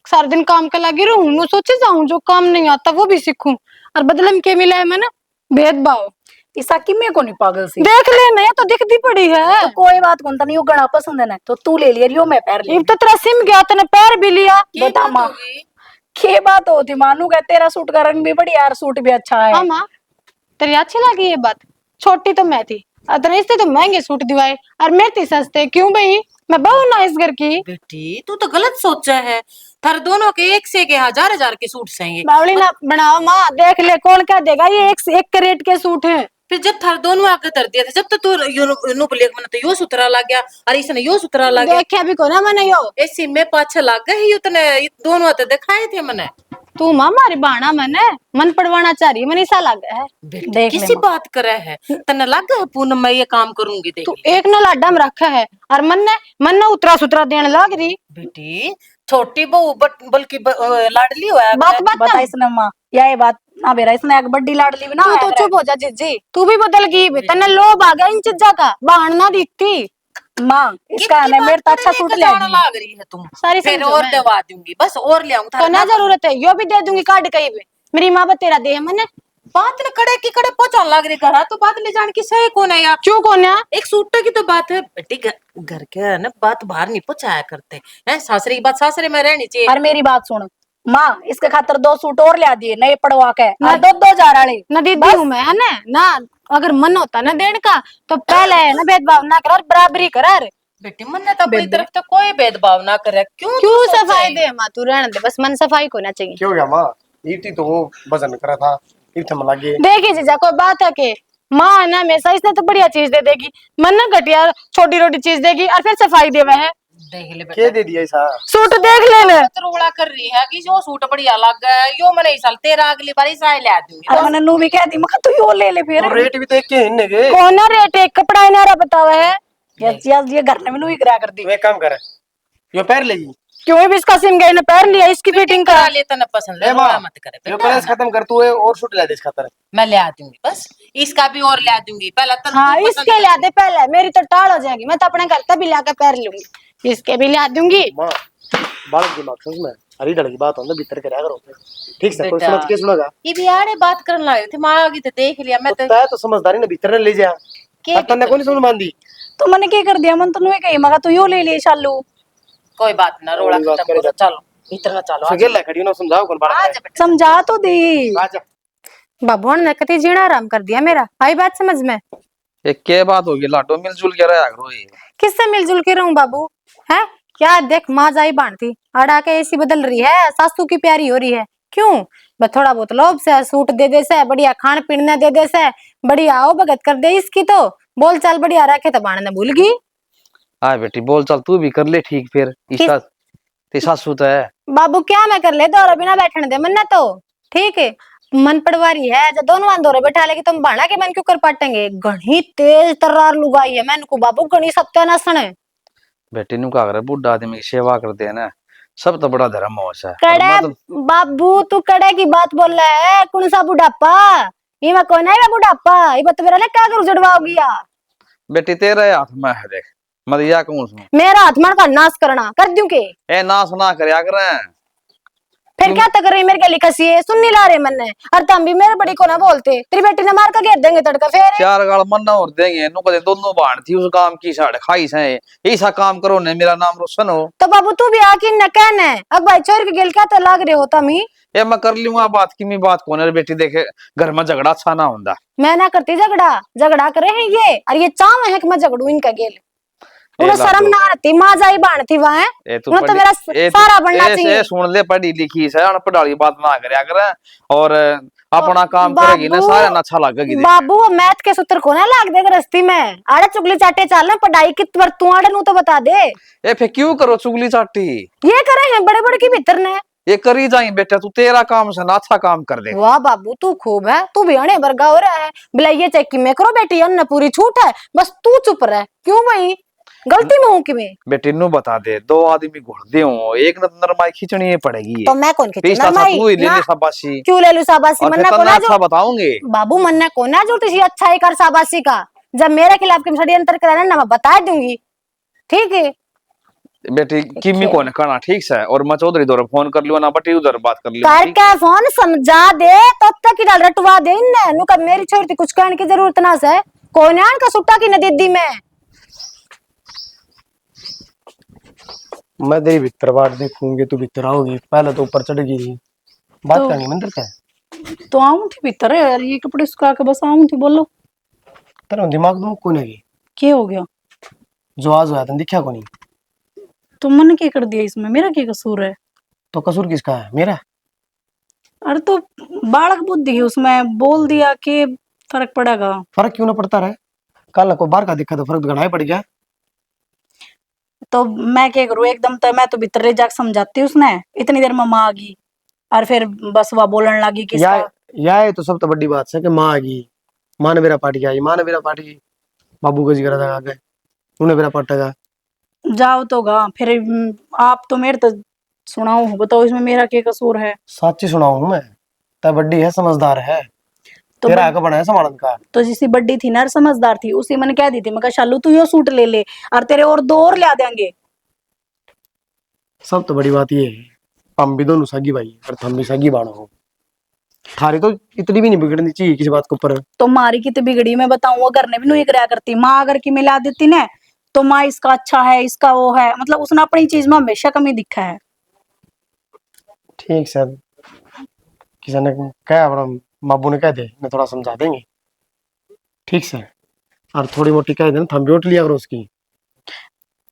सारा दिन काम के लगी रहूं, नु सोचे जाऊं जो काम नहीं आता वो भी सीखूं, और बदले में क्या मिला है मैंने? भेदभाव। ईसा की मैं को नहीं पागल सी देख ले नहीं तो दिखती पड़ी है। तो कोई बात कौन, तने यो गणा पसंद है ना तो तू ले लिया, यो मैं पैर ले। इब तो तेरा सिम गया, तने पैर भी लिया। बता माँ क्या बात होती, मानू का तेरा सूट का रंग भी बढ़िया यार, सूट भी अच्छा है। हाँ माँ तेरी अच्छी लगी ये बात, छोटी तो मैं थी अतने इससे तो महंगे सूट दिवाए और मेरे थी सस्ते, क्यों भाई मैं बहू ना इस घर की। बेटी तू तो गलत सोचा है, थारे दोनों के एक से के हजार हजार के सूट सहेंगे। बावली ना बनाओ माँ, देख ले कौन क्या देगा, ये एक रेट के सूट है। फिर जब थारे दोनों आगे कर दिया था जब तो तू यूनो ब्लैक मन तो यो सुतरा लग गया और इसने यो सुतरा लग गया। देखा भी को ना मैंने यो ऐसी में पाछे लग गए उतने दोनों तो दिखाए थे मैंने। तू माँ मारी बाणा मैंने मन पड़वाना चाह रही है, मन ऐसा लग है। देख किसी बात करे है तने लग है पूनम मैं ये काम करूंगी। देख तू एक ना लाडा में रखा है और मन ने उतरा सुतरा देने लग रही। बेटी छोटी बहू बल्कि लाडली हुआ बात बता इसने माँ, या ये बात ना बेरा इसने एक बड्डी लाडली भी ना तू तो आया चुप हो जा जीजी, तू भी बदल गई बे, तने लोभ आ गया इन चीजा का, बहान ना दिखती। माँ इसका कितनी ने बार मेरे तो पढ़े अच्छा लेके सूट ले जाने दी। लाग रही है तुम। सारी फिर समझो और मैं। दवा दूंगी, बस और ले आऊं तो थारा ना ना। जरूरत है, यो भी दे दूंगी काट कहीं पे, मेरी माँ तेरा दे मैंने। बात ने कड़े की कड़े पहुंचाने लग रही घर, तो बात ले जाने की सही कौन है यार। क्यों कौन है? एक सूट की तो बात है बेटी, घर के है ना, बात बाहर नहीं पहुंचाया करते हैं। सासरे की बात सासरे में रहनी चाहिए। और मेरी बात सुन माँ, इसके खातर 2 सूट और ला दिए नए पड़वा के, ना 2-2 हजार वाले ना दीदी हूँ मैं, है ना। अगर मन होता ना देने का तो पहले है ना भेदभाव ना कर, बराबरी कर। बेटी मन ने तो अपनी तरफ तो कोई भेदभाव ना करे, क्यों क्यों तू सोचे? सफाई दे माँ, तू रहने दे, बस मन सफाई को ना चाहिए। क्यों गया माँ? इतनी तो वो वजन करा था, इतना में लगे। देखी जीजा कोई बात है के माँ है ना हमेशा इसने तो बढ़िया चीज दे देगी, मन ना घटिया छोटी रोटी चीज देगी और फिर सफाई देवे है। देख ले क्या बेटा, दे दिया ऐसा? सूट देख ले रोड़ा कर रही है कि जो सूट बढ़िया लग गया है, यो मैंने इस साल तेरा अगली बार इस साल ला दूंगी। और मैंने नू भी कह दी, मैं तू यो ले ले फिर। तो रेट भी तो एक के हिन्ने के। कौन ना रेट एक कपड़ा ही नारा बतावा है। ये घर ने मैंने ही करा कर दी। तू एक काम कर, यो पैर ले जी। क्यों भी इसका सिम गए ने पैर लिया, इसकी फिटिंग करा करा। लेता ना पसंद ए है, माँ, रोड़ा मत करे यो बेटा। प्रेस खत्म कर, तू और सूट ला दे इस खातर। मैं ले आ दूंगी, बस इसका भी और ले आ दूंगी। पहला तन हाँ तू पसंद इसके कर। लिया दे पहले, मेरी तो टाल हो जाएगी, मैं तो अपने घर तभी लाकर पैर लूंगी, इसके भी ला दूंगी। माँ बालक दिमाग समझ में हरी डल की बात होने भीतर करे करो, ठीक से कोई बेटा। समझ के सुनेगा। ये भी यार बात करने लगे थे, माँ आ गई तो देख लिया मैं तो। तय तो समझदारी ने भीतर ने ले जा, के तन्ने को नहीं समझ मानदी। तो मैंने क्या कर दिया, मन तो नू कही मगा तू यो ले ले शालू। कोई बात ना, रोड़ा कोई बात खत्म करे करो, चलो इतना चलो आ सगेल खड़ी ना समझाओ कौन जा बात बेटा। समझा तो दी। आजा। बाबू ने कति जीना आराम कर दिया मेरा, आई बात समझ में। ये क्या बात होगी लाडो, मिलजुल के रहा करो ये। किससे मिलजुल के रहूं बाबू, है क्या देख माँ जाई बांटती आड़ा के ऐसी बदल रही है, सासू की प्यारी हो रही है, क्यों बस थोड़ा बहुत लोभ से सूट दे दे से, बढ़िया खान पीने दे दे से, बढ़िया आओ भगत कर दे इसकी, तो बोल चाल बढ़िया रखे तो बाण ने भूल गई। आ बेटी बोल चल तू भी कर ले ठीक, फिर इसका ते सासू तो है। बाबू क्या मैं कर ले, दौरा बिना बैठने दे मन तो ठीक है, मन पड़वारी है जब दोनों वन दौरे बैठा लेगी तुम बाणा के मन क्यों कर पाटेंगे, घनी तेज तर्रार लुगाई है मैंने को बाबू, घनी सत्यानाशन है। बेटी नु का करे, बुढ़ा आदमी की सेवा करते हैं ना, सब तो बड़ा धर्म हो सा। कड़े बाबू तू कड़े की बात बोल रहा है, कौन सा बुढ़ापा, ये मैं कौन है बुढ़ापा, ये बता मेरा ना क्या करूं जड़वाओगी या। बेटी तेरे हाथ में है, देख मत या कहूं सुन, मेरा हाथ मार का नाश करना कर दूं के, ए नाश ना करया करे। फिर क्या तक रही मेरे के लिखा सी है, सुन नहीं ला रहे मन ने, और तुम भी मेरे बड़ी को ना बोलते, तेरी बेटी ने मार का घेर देंगे तड़का फिर। चार गाल मन्ना और देंगे नु कदे दोनों बाण थी उस काम की साढ़े खाई से, ऐसा काम करो ने मेरा नाम रोशन हो। तो बाबू तू भी आके न कहना है, अब भाई चोर के गेल क्या तो लाग रहे हो तुम ही। ये मैं कर लूंगा बात की, मैं बात कौन है बेटी, देखे घर में झगड़ा अच्छा ना होता। मैं ना करती झगड़ा, झगड़ा करे हैं ये, और ये चाव है कि मैं झगड़ू इनका गेल, उन्हें शर्म ना आती, माँ जाई बाण थी वहां, उन्हें तो मेरा सारा बनना चाहिए। सुन ले पढ़ी लिखी से अनपढ़ वाली बात ना करया करे, और अपना काम करेगी ना सारे ना अच्छा लगेगी। बाबू मैथ के सूत्र को ना लाग देगा रस्ती में, आड़े चुगली चाटे चालना पढ़ाई की तू आड़े नू तो बता दे। ए फिर क्यों करो चुगली चाटी, ये करे हैं बड़े बड़े की भीतर ने, ये करी जाई बेटा, तू तेरा काम से ना अच्छा काम कर दे। वाह बाबू तू खूब है, तू भी अणे बरगा हो रहा है, बिलाइये चेकी में करो बेटी, अन्न पूरी छूट है, बस तू चुप रह, क्यों भाई गलती में हूँ कि मैं। बेटी नु बता दे, दो आदमी घुड़ते हो, एक नरमाई खींचनी पड़ेगी। तो मैं कौन खींचू तू नरमाई ही ले ले ना, शाबाशी, क्यों ले लू शाबाशी, और फिर मन्ना को तन्ने ना अच्छा जो बताऊंगे। बाबू मन्ना को ना जो तुझी अच्छा ही कर शाबाशी का, जब मेरे खिलाफ की षड्यंत्र कराना ना मैं बता दूंगी, ठीक है बेटी किमी को ने करना ठीक से, और मैं चौधरी दौर फोन कर लियो ना बटी उधर बात कर लियो। करके फोन समझा दे, तब तक डाल रटवा दे इन्ने, नु का मेरी छोरी कुछ कहने की जरूरत ना से, कौन है का सुट्टा की न दीदी में। मैं तेरी भीतर बात देखूंगी, तू भीतर आओगी, पहले तो ऊपर चढ़ गई बात करनी मंदिर का। तो आऊं थी भीतर यार, ये कपड़े सुखा के बस आऊं थी, बोलो तेरा दिमाग में कौन है क्या हो गया। जो आज हुआ तुम दिखा को नहीं, तो मैंने क्या कर दिया इसमें, मेरा क्या कसूर है। तो कसूर किसका है, मेरा? अरे तो बालक बुद्धि है उसमें, बोल दिया कि फर्क पड़ेगा। फर्क क्यों ना पड़ता रहे, कल को बाहर का दिखा तो फर्क घना ही पड़ गया। तो मैं क्या करूं, एकदम तो मैं तो भीतर ले जाकर समझाती उसने, इतनी देर में माँ आ गई और फिर बस वह बोलने लगी कि या तो सब तो बड़ी बात है कि माँ आ गई, माँ ने मेरा पार्टी आई, माँ ने मेरा पार्टी बाबू का जिक्र था आगे, उन्हें मेरा पाटेगा जाओ तो गा फिर। आप तो मेरे तो सुनाओ, बताओ इसमें मेरा क्या कसूर है। साची सुनाऊं मैं, तब बड्डी है, समझदार है, तो तेरा हक बना है संभालन का। तो जिसी बड्डी थी ना और समझदार थी, उसी मैंने कह दी थी, मैं कहा शालू तू यो सूट ले ले और तेरे और 2 और ला देंगे। सब तो बड़ी बात ये है, हम भी दोनों सगी भाई और तुम भी सगी बाणो हो, थारी तो इतनी भी नहीं बिगड़नी चाहिए किसी बात के ऊपर। तो मारी की तो बिगड़ी, मैं बताऊं वो घर ने भी नहीं कराया करती। माँ अगर की मिला देती ना तो माँ इसका अच्छा है, इसका वो है, मतलब उसने अपनी चीज में हमेशा कमी दिखा है। ठीक सर, किसी ने कहा अपना बाबू ने कह दे, मैं थोड़ा समझा देंगे। ठीक सर, और थोड़ी मोटी कह देना, थम भी उठ लिया करो उसकी।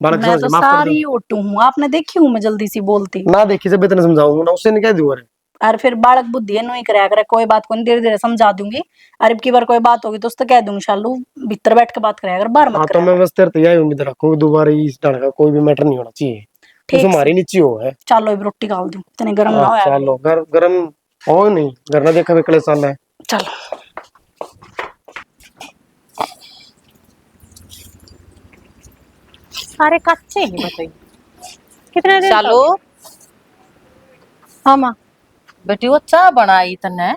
बालक मैं समझ तो माफ कर सारी ओटू हूँ, आपने देखी हूँ मैं जल्दी सी बोलती। दो ना, देखी से इतना समझाऊंगा ना, उससे नहीं कह दूँ। और फिर बालक बुद्धि है नहीं कराया करे, कोई बात को नहीं धीरे धीरे समझा दूंगी। और अब की बार कोई बात होगी तो उससे कह दूंगी शालू भीतर बैठ के बात कराया कर, बाहर हाँ मत तो कराया मैं कर। बस तेरे तैयार उम्मीद रखूँ, दोबारा इस ढंग का कोई भी मैटर नहीं होना चाहिए, ठीक तो हमारी नीचे हो है। चलो अब रोटी खाओ दूं, इतने गर्म ना हो। चलो गरम हो नहीं, घर ना देखा कले साल है। चलो सारे कच्चे ही बताइए कितने दिन चालो हाँ माँ। बेटी वो चाह बनाई तने,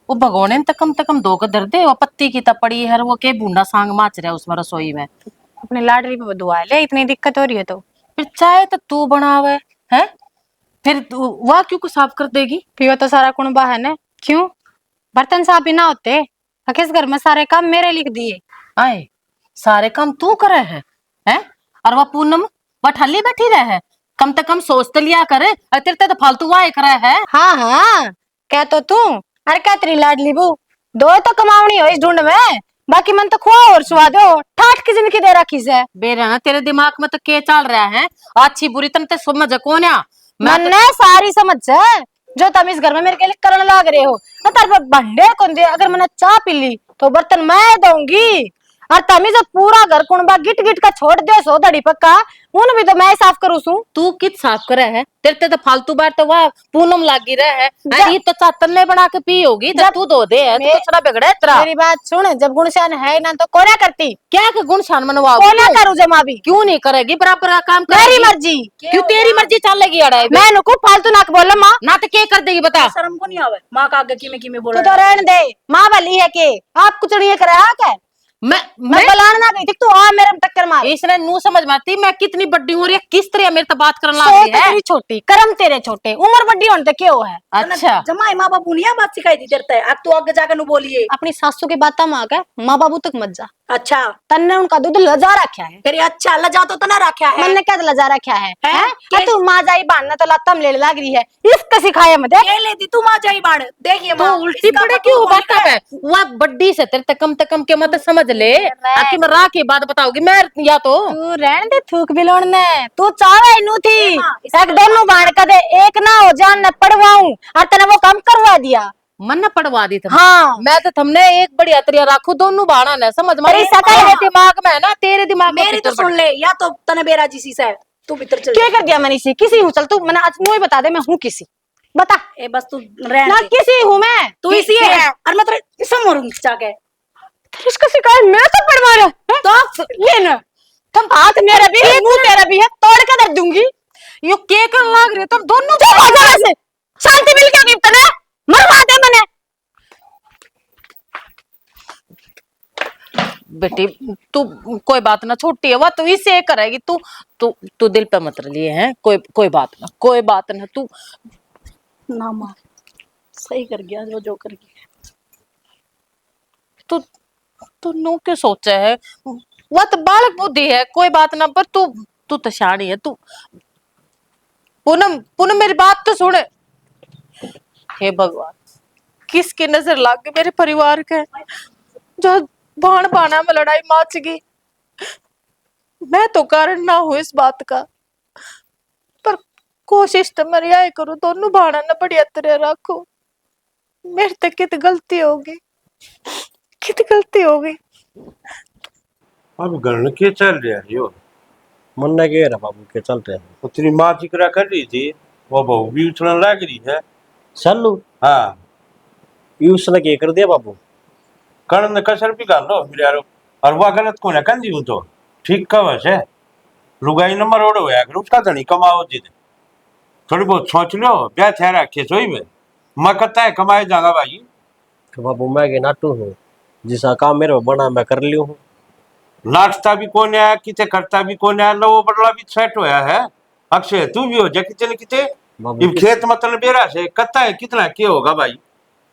वो भगोने ने तो कम 2 दर दे, वो पत्ती की तपड़ी है, वो के बूंदा सांग माच रहा है उसमें रसोई में। अपने लाडली पे दुआ ले, इतनी दिक्कत हो रही है तो। फिर चाय तो तू बनावे है, फिर वह क्यों को साफ कर देगी? पियो तो सारा कुणबा है ना, क्यों बर्तन साफ भी ना होते? किस घर में सारे काम मेरे लिख दिए। आए सारे काम तू करे है? और वह पूनम वह ठल्ली बैठी रहे है, कम से कम सोच तो लिया करे, और तेरे तो फालतू वाह करे है। हाँ हाँ कह तो तू, अरे क्या तेरी लाडली बू, 2 तो कमावनी हो इस ढूंढ में, बाकी मन तो खुआ और सुवा दो, ठाठ की जिंदगी दे रखी से। बेरा ना तेरे दिमाग में तो के चल रहा है, अच्छी बुरी तन ते समझ कौन आ? मन ने सारी समझ है जो तुम इस घर में मेरे के लिए करने लाग रहे हो। ना तार पर भंडे कौन दे, अगर मैंने चाह पी ली तो बर्तन मैं दूंगी, और तमी जब पूरा घर कुणबा गिट गिट का छोड़ दे सो दड़ी पक्का, उन भी तो मैं साफ करूँ सू। तू कित साफ करे है? तेरे तो फालतू बात तो वह पूनम लागी रहे है, अरे ये तो चातन ले बना के पी होगी तो तू धो दे है, तो कुछ बिगड़े तेरा। मेरी बात सुन, जब गुणशान है ना तो कोना करती, क्या के गुण शान मनवा कोना करूँ जमा भी, क्यों नहीं करेगी? बराबर का काम मेरी करेगी। मर्जी। क्यों तेरी मर्जी चलेगी? अड़ाई मैं नुकू फालतू नाक बोला माँ, ना तो क्या कर देगी बता? शर्म को नहीं आवे माँ का आगे की में बोला। तू तो रहने दे, माँ वाली है के आप कुछ नहीं करे क्या? मैं बलान ना गई थी तू, आ मेरे में टक्कर मार। इसने नू समझ में आती मैं कितनी बड़ी हूँ, किस तरह मेरे तो बात करने लग सोच रही है। तेरी छोटी, कर्म तेरे छोटे, उम्र बड़ी होने तक क्यों है? अच्छा जमाई माँ बापू ने बात सिखाई दी तेरे ते, अब तू आगे जाकर नु बोलिए। अपनी सासू की बात माँ का माँ बाबू तक मत जा, अच्छा तन्ने उनका दूध लजा रखा है। तेरे अच्छा लजा तो तना रखा है। मैंने क्या लजा रखा है? हैं? हैं? तू माँ जाई बांधना तो लत्तम ले लग रही है, इसका सिखाया मत ये लेती तू माँ जाई बाण, देखिए तो माँ उल्टी इसका पड़े पप्पू क्यों बोल बात रहा है। है? वह बड्डी से तेरे तक कम के मत समझ ले, आखिर में राह की बात बताओगी मैं या तो तू रहने दे थूक भी लोड़ने, तू चावे नू थी माँ, एक दोनों बाण का दे, एक ना हो जान न पड़वाऊं, और तने वो कम करवा दिया। मन न पड़वा दी तुम। हाँ मैं तो तुमने एक बढ़िया तरिया रखू, दोनों बाणा ने समझ में तेरी शकल तेरे है। दिमाग में है ना, तेरे दिमाग में मेरी तो फिक्र सुन ले, या तो तने बेरा जी सी से तू भीतर चल क्या कर दिया मनीषी? किसी हूँ चल, तू मैंने आज मुँह ही बता दे, मैं हूँ किसी, बता ए बस तू रहने ना दे। किसी हूँ मैं। तू इसी है और मैं तेरे समोरूंगी जाके। इसका शिकायत मैं तो पड़वा रहा तो ये ना, तुम हाथ मेरा भी है मुंह तेरा भी है, तोड़ के रख दूंगी। यो के कर लाग रहे तुम दोनों? चुप हो जा से, शांति मिल गया गिफ्ट ना, मरवा दे मैंने। बेटी तू कोई बात ना, छोटी है वह, तू इसे करेगी, तू तू तू दिल पे मत लिए हैं, कोई बात ना, कोई बात ना। तू ना माँ सही कर गया वो जो कर गया। तू तू नो क्यों सोचा है? वह तो बालक बुद्धि है, कोई बात ना, पर तू तू तो शानी है। तू पूनम पूनम मेरी बात तो सुन। हे भगवान, किसकी नजर लग गई मेरे परिवार के, जो भाण भाना में लड़ाई मच गई। मैं तो कारण ना हूं इस बात का, पर कोशिश तो मैं यही करूं दोनों भाणा ने बढ़िया तरह रखो। मेरे तक कित गलती होगी, कित गलती होगी। अब गण के चल रहा है यो, मन ने कह रहा बाबू के चल रहे हैं। वो तेरी माँ जिक्र कर रही थी, वो बहू भी उछलने लग रही है। चलू हाँ यूज ने क्या कर दिया बाबू? कर्ण ने कसर भी कर लो मेरे यारो, और वह गलत कौन है? कंदी हूँ तो ठीक कवच है, लुगाई नंबर ओढ़ होया कर, उसका धनी कमाओ जिद, थोड़ी बहुत सोच लो, ब्याह थे रखे सोई में मैं कहता है कमाए जाऊंगा भाई। कि बाबू मैं के नाटू हूँ, जिसा काम मेरे को बना मैं कर लियो हूँ। नाचता भी कौन है किते करता भी कौन है, लो वो बदला भी सेट होया है। अक्षय तू भी हो जा किते न किते। बाबू इब खेत मतलब बेरा से कत्ता है कितना के होगा भाई,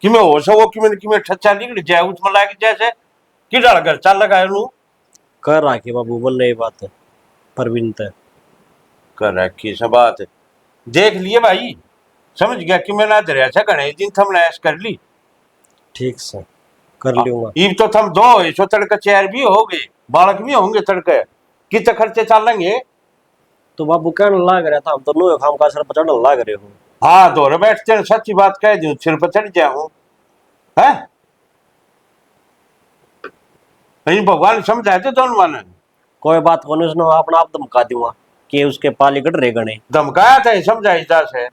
कि मैं हो सको कि मैं ठच्चा निकल जाए उसमें लाग जैसे कि डाल कर चल लगा नू कर राखी बाबू बोलने ये बात है परवीन तय कर रखी सब बात देख लिए भाई, समझ गया कि मैं ना दरिया से गणे दिन थम ऐश कर ली। ठीक से कर लूंगा। इब तो थम दो सो तड़के चेयर भी हो गए, बालक भी होंगे तड़के, कितने खर्चे चलेंगे। तो बाबू कहने लाग रहा था हम तो नो खाम का सर पर चढ़ने लाग रहे हो। हाँ दौरे बैठते हैं, सच्ची बात कह दूं सिर पर चढ़ जाऊं है। नहीं भगवान समझाए थे दोनों माने। कोई बात को नहीं, उसने अपना आप धमका दूंगा कि उसके पाली कट रहे गणे। धमकाया था समझाई जा से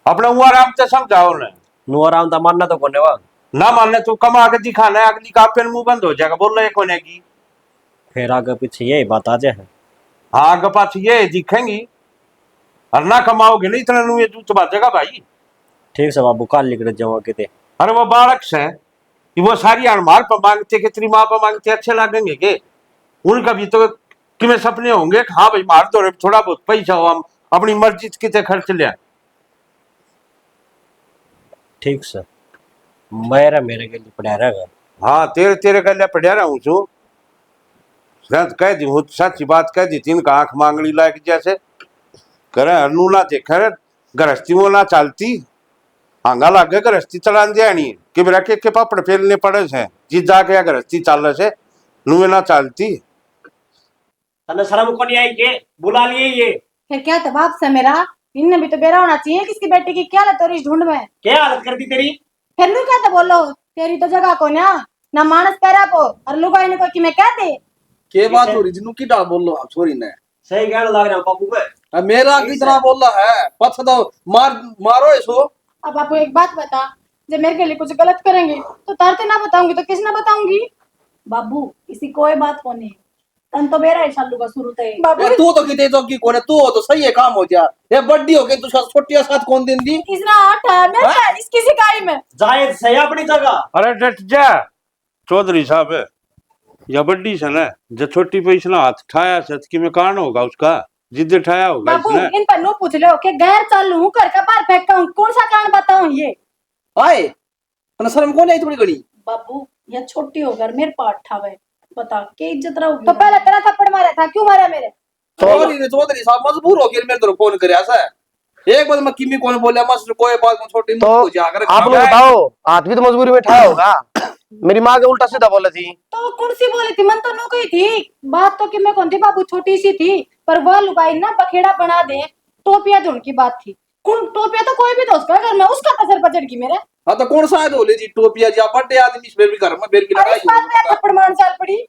अपना वो आराम से समझाओ ने। नु आराम था मानना तो कोने वा ना मानने तो कमा के दिखाना है, अगली का पेन मुंह बंद हो जाएगा बोल रहे कोने की। फिर आगे पीछे यही बात आ जाए। हाँ आगे पास ये दिखेंगी और ना कमाओगे नहीं इतना नु ये जूत बाजेगा भाई। ठीक से बाबू काल निकल जाओ किते। अरे वो बालक से कि वो सारी अनमार पर मांगते कि तेरी माँ पर मांगते अच्छे लगेंगे के, उनका भी तो कि मैं सपने होंगे कि हाँ भाई मार दो थोड़ा बहुत पैसा हो हम अपनी मर्जी कितने खर्च लिया। ठीक से मेरे के लिए पड़ा रहेगा। हाँ तेरे तेरे गले पड़ा रहा हूँ छू कह दी हूँ सच्ची बात कह दी तीन का आंख मांगड़ी लायक जैसे करे अनु ना देखा गृहस्थी वो ना चलती आंगा लागे गृहस्थी चला दिया नहीं कि मेरा के पापड़ फेलने पड़े से जी जाके गृहस्थी चल रहे से नुए ना चलती। तने शर्म को नहीं आई के बुला लिए ये फिर क्या तबाब से मेरा, इनने भी तो बेरा होना चाहिए किसकी बेटी की क्या हालत हो रही इस ढूंढ में। क्या हालत कर दी तेरी। फिर नू क्या तो बोलो, तेरी तो जगह को ना मानस कह रहा को और लुगाई ने को कि मैं कह दे के बात हो रही जिनू की डाल बोल लो आप छोरी ने। सही कहने लग रहा बाबू में। अब मेरा कितना बोल रहा है पथ दो मारो इसको। अब आपको एक बात बता, जब मेरे के लिए कुछ गलत करेंगे तो तारते ना बताऊंगी तो किस ना बताऊंगी। बाबू इसी कोई बात को नहीं, तन तो मेरा शालू का शुरू थे बाबू। तू तो किते तो की कोने तू हो तो सही है काम हो जा, ये बड्डी हो गई तू छोटी साथ कौन दिन दी इसना आठ है मैं इसकी सिकाई में जायद सही अपनी जगह। अरे डट जा चौधरी साहब या बड्डी से ना जो छोटी पैसा ना हाथ ठाया से कि में कान होगा उसका जिद्द ठाया होगा बाबू इसने। इन पर नो पूछ लो कि गैर चालू हूँ कर का बार फेंकता हूँ, कौन सा कारण बताऊं ये आए तने शर्म कौन आई थोड़ी घड़ी। बाबू ये छोटी होकर मेरे पास ठावे बता के इज्जत रहोगी। तो पहले तेरा थप्पड़ मारा था क्यों मारा मेरे। चौधरी साहब मजबूर हो गए मेरे तरफ फोन करे ऐसा है एक बार मैं किमी कौन बोले मस्त कोई बात में छोटी तो मुंह जाकर आप लोग बताओ हाथ भी तो मजबूरी में ठाया होगा। मेरी माँ के उल्टा सीधा बोला थी तो कौन सी बोली थी, मन तो नो गई थी बात तो कि मैं कौन थी बाबू छोटी सी थी पर वह लुगाई ना बखेड़ा बना दे टोपिया धुन की बात थी। कौन टोपिया तो कोई भी दोस्त का घर में उसका कसर पचड़ की मेरे। हाँ तो कौन सा है बोले जी टोपिया जी बड़े आदमी से भी घर में बेर की अरे इस बात में थप्पड़ मारन चाल पड़ी।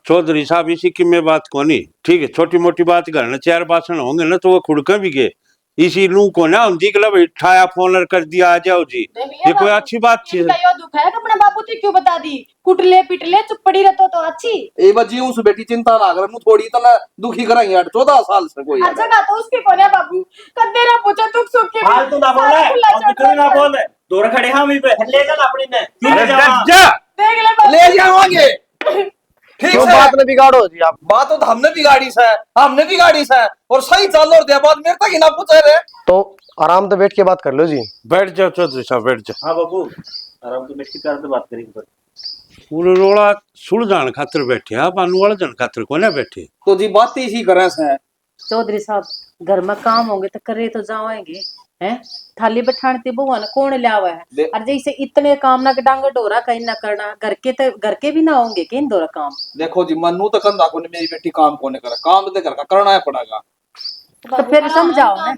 चौधरी साहब इसी की में बात कोनी ठीक है, छोटी मोटी बात करना चार बासन होंगे ना तो वो खुड़का भी गए इसी लू को ना दिखला भाई ठाया फोन कर दिया आ जाओ जी ये कोई अच्छी बात थी। इनका यो दुख है कि अपने बाबू तो क्यों बता दी कुटले पिटले चुप पड़ी रहतो तो अच्छी। ए बजी उस बेटी चिंता ना कर थोड़ी तना दुखी कराएंगे 14 साल से कोई अच्छा का तो उसकी कोने बाबू कदे रा पूछो दुख सुख के फालतू ना बोले हम निकल ना बोले दूर खड़े हम ही पे ले चल अपनी ने अरे डट जा देख ले बाबू ले जाओगे ठीक क्यों है बात में बिगाड़ो जी आप। बात तो हमने बिगाड़ी से हमने बिगाड़ी से और सही चाल और दे बात मेरे तक ही ना पूछे रे। तो आराम से बैठ के बात कर लो जी। बैठ जाओ चौधरी साहब बैठ जाओ। हाँ बाबू आराम से बैठ के प्यार से बात करेंगे। पूरे रोड़ा सुलझान खातर बैठे आप अनुवलझन खातर को ना बैठे। तो जी बात इसी करे से चौधरी साहब घर में काम होंगे तो करे तो जाएंगे हैं, थाली बैठाने बहुआ ना कौन लियावा है और जैसे इतने काम ना डांग डोरा कहीं ना करना घर के भी ना होंगे कि इन दोरा काम। देखो जी मनु तो कंधा को मेरी बेटी काम को नहीं करे काम तो घर का करना है पड़ेगा। तो फिर समझाओ ना।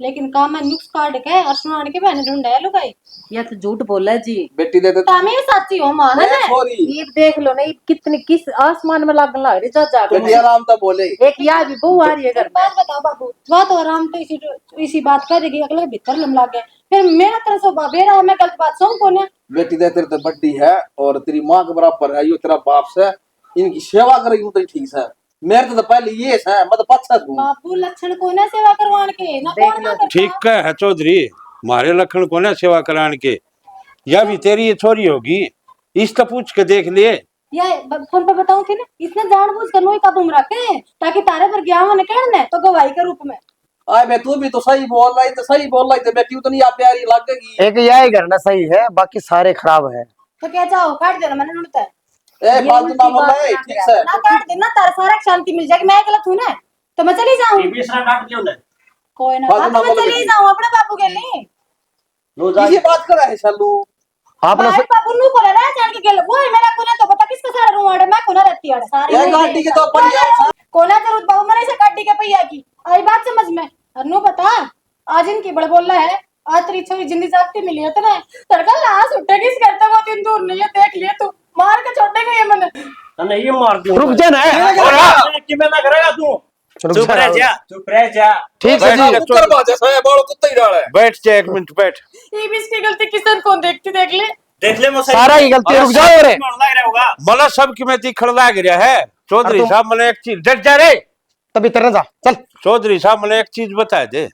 लेकिन काम है नुक्स काट के और सुनाने के बहने ढूंढा है लुगाई। या तो झूठ बोला जी बेटी दे दे तामे सच्ची हो मां है ना। सॉरी ये देख लो ना ये कितनी किस आसमान में लगन लग रही जा तुम ये आराम तो बोले एक यार भी बहू आ रही है घर में। बात बताओ बाबू वह तो आराम तो इसी बात करेगी अगले भीतर लम लाग गए फिर मेरा तरह से बेरा है मैं गलत बात सुन कोने। बेटी दे तेरे तो बड्डी है और तेरी माँ के बराबर है यो तेरा बाप से इनकी सेवा करेगी तो ठीक है। मेरे तो पहले ये है मैं तो पछत हूँ। बाबू लक्षण कोने सेवा करवाने के ना कौन ना करता। ठीक है चौधरी मारे लखन को ना सेवा कराने के, या भी तेरी ये छोरी होगी, इस तो पूछ के देख लिए। फोन पे बताऊं थी ना, इसने जानबूझ कर नोई काबू में रखे ताकि तारे पर गया होने कहने तो गवाही के रूप में। आए मैं तू भी तो सही बोल रही तो सही बोल रही थी, मैं क्यों तो नहीं आप प्यारी लगेगी। एक यही करना सही है, बाकी सारे खराब है। तो क्या चाहो काट देना, मैंने ढूंढता है ए फालतू ना बोल रहा है, ठीक से ना काट देना, तारा सारा शांति मिल जाएगी। मैं गलत हूं ना तो मैं चली जाऊं। ये भी इसने काट क्यों ना? कोई ना, फालतू ना मैं बोलो चली बेटी। जाऊं अपने बापू के लिए। लो जा। किसी बात कर रहा है सालू। आपने भाई बापू नु बोला ना जान के गेल वो है मेरा कोना, तो पता किसका सारा रूम आड़े मैं कोना रहती है सारी ये गाड़ी के तो बढ़िया कोना जरूरत बाबू मैंने इसे गाड़ी के पहिया की आई बात समझ में। और नु बता आज इनकी बड़ बोल रहा है, आज तेरी छोरी जिंदी जागती मिली है तेरे तड़का लाश उठे किस करता वो दिन दूर नहीं है, देख लिए तू मार के छोड़ेगा ये मैंने। तने ये मार दियो। रुक जा ना, कि मैं ना करेगा तू। रुक चुप रह जा, चुप रह जा। ठीक है जी। कुकर बाजे से बड़ा कुत्ता ही डाला है। बैठ जा, एक मिनट बैठ। ये भी इसकी गलती किसन कौन देखती देख ले। देख ले मुझसे सारा ही गलती, रुक जाओ रे। लग रहा होगा। मला सब की मैं तीखड़ लाग रहा है। चौधरी तुम- साहब मैंने एक चीज, डट जा रे। तभी तरह जा चल। चौधरी साहब मैंने एक चीज बता दे,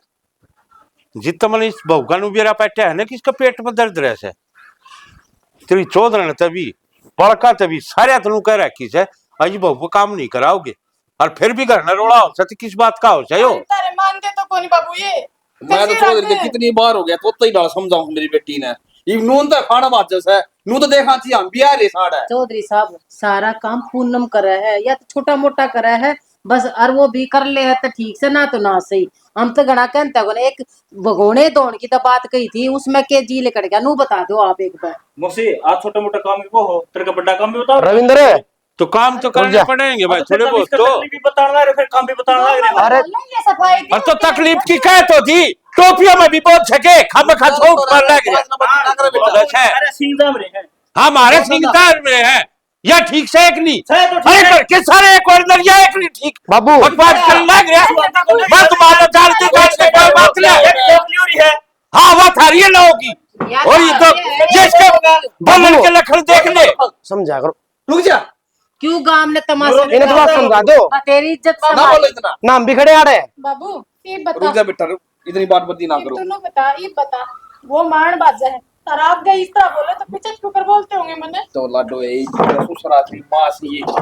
जितना मैंने इस बहुका नु बेरा पैटा है ना कि इसका पेट में दर्द रहे से, तेरी चौधरी ने तभी बड़का तभी सारे तनु कह रखी से आज बहु को काम नहीं कराओगे, और फिर भी घर न रोड़ा हो सती किस बात का हो चाहिए। तारे मानते तो कौन बाबू ये मैं तो चौधरी के कितनी बार हो गया तो ही डाल समझाऊं मेरी बेटी ने। ये नून तो खाना बाजस है, नू तो देखा थी हम बियाह रे साड़ा है। चौधरी साहब सारा काम पूनम करे है या तो छोटा मोटा करे है बस, और वो भी कर ले है तो ठीक से ना तो ना सही। हम तो घना कहते हैं एक भगोने धोने की तो बात कही थी, उसमें के जी लेकर गया नू बता दो आप एक बार। मुझसे आज छोटा मोटा काम ही वो हो, तेरे का बड़ा काम भी बताओ। रविंद्र तो काम तो करने पड़ेंगे भाई थोड़े बहुत तो। तकलीफ भी बताना है, फिर काम भी बताना है। अरे ये सफाई और तो तकलीफ की कह तो थी, टोपियों में भी बहुत सके खम खो कर लग रहा अरे सींगदाम रे है। हमारे सिंगदार में है या ठीक से एक नहीं, है तो अरे ठीक है। करके सारे एक और या एक नहीं ठीक बाबू बकवास कर लग रहा। मैं तुम्हारा जानती हूँ इससे कोई बात नहीं है। हाँ वो थारी है ना होगी, और ये तो जिसके बल्लन के लखन देख ले। समझा करो, रुक जा क्यों गांव ने तमाशा इन्हें तो बात समझा दो तेरी इज्जत ना संभाल। बोलो इतना। नाम भी खड़े आ रहे हैं। बाबू ये रुक बता, जा बेटा रुक, इतनी बात बत्ती ना ये करो। दोनों बता, ये बता वो मारन बाजा है और आप गए इस तरह बोले तो पीछे छुकर बोलते होंगे मैंने तो लाडो है ससुरा थी मां सी ये तो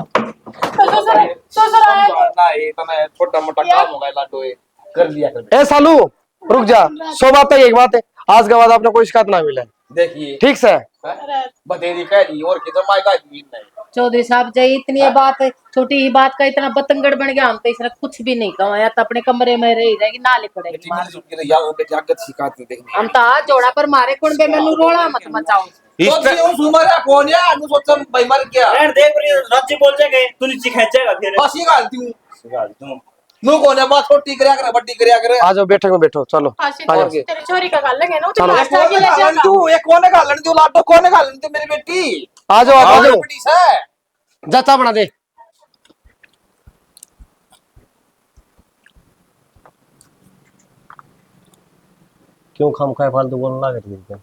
ससुर आया तो ना ये तो मैं छोटा मोटा काम होगा लाडो है कर लिया कर। ए सालू रुक जा, 100 बात है एक बात है, आज के बाद आपने कोई शिकायत ना मिले, देखिए ठीक से। बतेरी कह रही और किधर मायका जमीन नहीं। चौधरी साहब जय इतनी ये बात छोटी ही बात का इतना बतंगड़ बन गया, हम तो इसने कुछ भी नहीं कमाया तो अपने कमरे में रह जाएगी नाले पड़ेगी मार। यार बेटी आगत शिकायत देखनी हम तो आज जोड़ा पर मारे कुंडे में रोड़ा मत मचाओ। इस तो ये सुमारा कौन है अनु सोचम भाई मर गया यार देख रही राज्य बोल जाएंगे तू नीचे खींचेगा फिर। बस ये गालती हूं तू नु कौन है बात छोटी करया करे बड़ी करया करे। आ जाओ बैठक में बैठो, चलो आशिक आ जाओ। तेरी छोरी का गाल लगे ना तो चलो। लास्ट आके ले गालन जाएगा। तू ये कौन है गालन तू लाडो कौन है गालन तू मेरी बेटी आ जाओ आ जाओ, बड़ी से जा चा बना दे। क्यों खाम खाए फालतू बोलने लग रही है?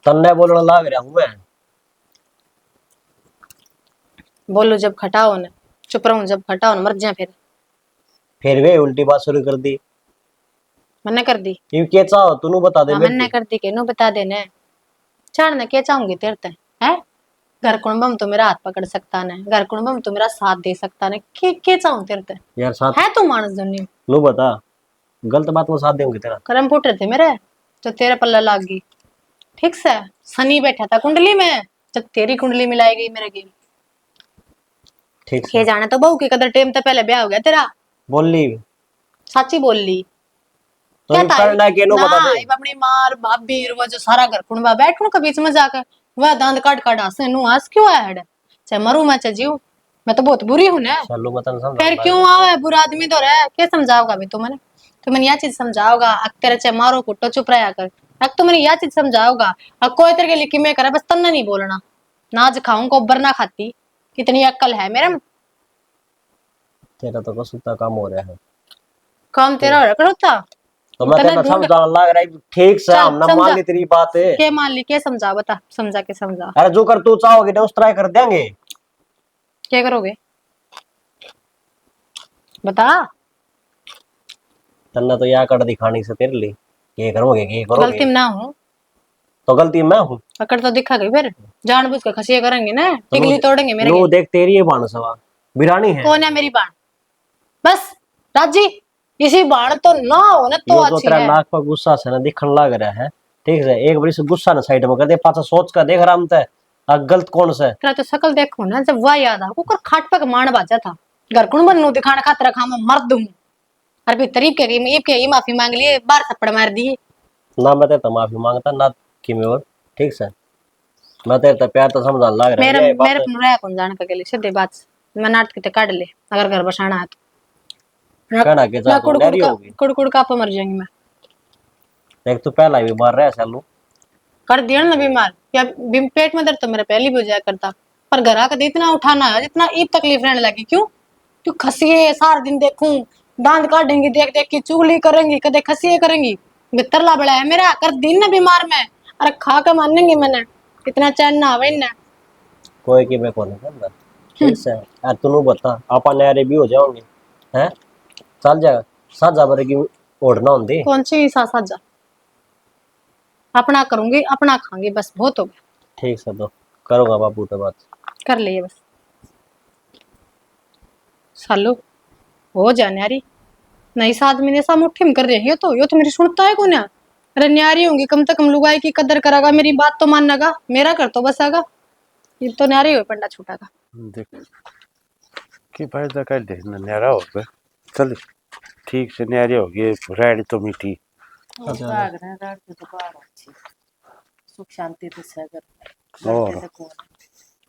तन्ने बोलने लग रहा हूँ मैं। बोलो जब खटाओ ना, चुप रहूं जब खटाओ ना, मर जा फिर वे उल्टी बात शुरू कर दी। मन्ने कर दी। क्यों क्या चाहो तू बता दे। मन्ने कर दी के नो बता देने चाड़ना क्या चाहूंगी तेरे ते है। घर कुंडम तो मेरा हाथ पकड़ सकता ने, घर कुंडम तो मेरा साथ दे सकता ने, के चाहूं तेरे ते यार साथ है तू मानस दुनिया। नु बता, गलत बात में साथ देंगे तेरा। करम फूट रहे थे मेरे तो तेरे पल्ला लाग गई, ठीक से। शनि बैठा था कुंडली में, जब तेरी कुंडली मिलाई गई मेरे की। ठीक ये जाने तो बहू की कदर टाइम तो पहले ब्याह हो गया तेरा। बोल ली साची बोल ली तो करना के नो बता दे। अपनी मार भाभी वो जो सारा घर कुंडवा बैठ के बीच में जाकर वह दांत काट काट हंसे नु हंस क्यों आया है। चाहे मरू मैं चाहे जीव, मैं तो बहुत बुरी हूं ना। चलो मत समझ। फिर क्यों आवे बुरा आदमी तो रहे, क्या समझाओगा भी तू मैंने। तो मैंने यह चीज समझाओगा अक तेरे चाहे मारो कुटो चुप रहा कर। अक तो मैंने यह चीज समझाओगा अब कोई तेरे के लिए कि मैं करा बस तन्ना नहीं बोलना, नाज खाऊं गोबर ना खाती, कितनी अक्ल है मेरे में। तेरा तो कसुता काम हो रहा है। काम तेरा हो रहा तो मैं तेरा समझाने लग रहा है ठीक से। हम ना मान ली तेरी बात है। क्या मान ली, क्या समझा बता, समझा के समझा। अरे जो कर तू चाहोगे ना उस तरह कर देंगे। क्या करोगे बता। तन्ने तो या कर दिखानी से तेरे लिए ये करोगे ये गलती करोगे में ना हूँ, तो गलती मैं हूँ अकड़ तो दिखा गई फिर जानबूझ के खसिया करेंगे ना, तो टिकली तोड़ेंगे मेरे नो के। देख तेरी ये बाणसवा बिरानी है कौन है मेरी बाण? बस राजी, इसी बाण तो ना हो ना तो यो जो अच्छी तेरा है। नाक पर गुस्सा से ना दिखने लग रहा है ठीक है एक बारी से गुस्सा ना साइड में कर दे पाछा सोच कर देख राम ते गलत कौन से तेरा तो शकल देखो ना, जब वाह याद आ कुकर खाट पे मान बाजा था, घर कुण बनू दिखाने खातिर खा मैं मर दूं। अरे भी तरीफ के ये के माफी मांग लिए, बार थप्पड़ मार दिए। ना मैं तेरे तो माफी मांगता ना कि मैं और ठीक से मैं तेरे तो प्यार तो समझाने लग रहा मेरे है ये बात मेरे रहा कौन जाने का लिए सीधे बात से। मैं नाटक किते काट ले अगर घर बसाना है तो कहना के जा तू डरी होगी कुड़ का पे मर जाएंगी मैं। देख तू पहला भी मार रहा है सालू कर दिया ना बीमार या पेट में दर्द तो मेरा पहले भी हो जाया करता, पर घर आकर इतना उठाना है जितना ईद तकलीफ रहने लगी। क्यों क्यों खसिए सारा दिन देखूं, दांत काटेंगी देख देख के, चुगली करेंगी कदे खसिए करेंगी, बितरला बड़ा है मेरा कर दिन ना बीमार में। अरे खा के मानेंगे मैंने इतना चैन ना आवे ना। कोई की मैं कौन करना ठीक से यार तू बता आपा नहरे भी हो जाओगे हैं चल जा साजा बारे की ओढ़ना होंदी कौन सी साजा अपना करूंगी अपना खाऊंगी बस बहुत हो गया। ठीक से तो करूंगा बापू तो बात कर लिए बस सालो हो जा न्यारी, नई आदमी ने सा मुट्ठी में कर रही है तो यो तो मेरी सुनता है कौन? अरे न्यारी होंगी कम से कम लुगाई की कदर करागा, मेरी बात तो मानना मेरा कर तो बस आगा। ये तो न्यारी हो पंडा छूटा का देख कि फायदा कर दे न्यारा हो गए चल ठीक से न्यारे हो गए रेड तो मीठी भाग रहे हैं रात को तो बाहर अच्छी सुख शांति से सगर और लड़के से कौन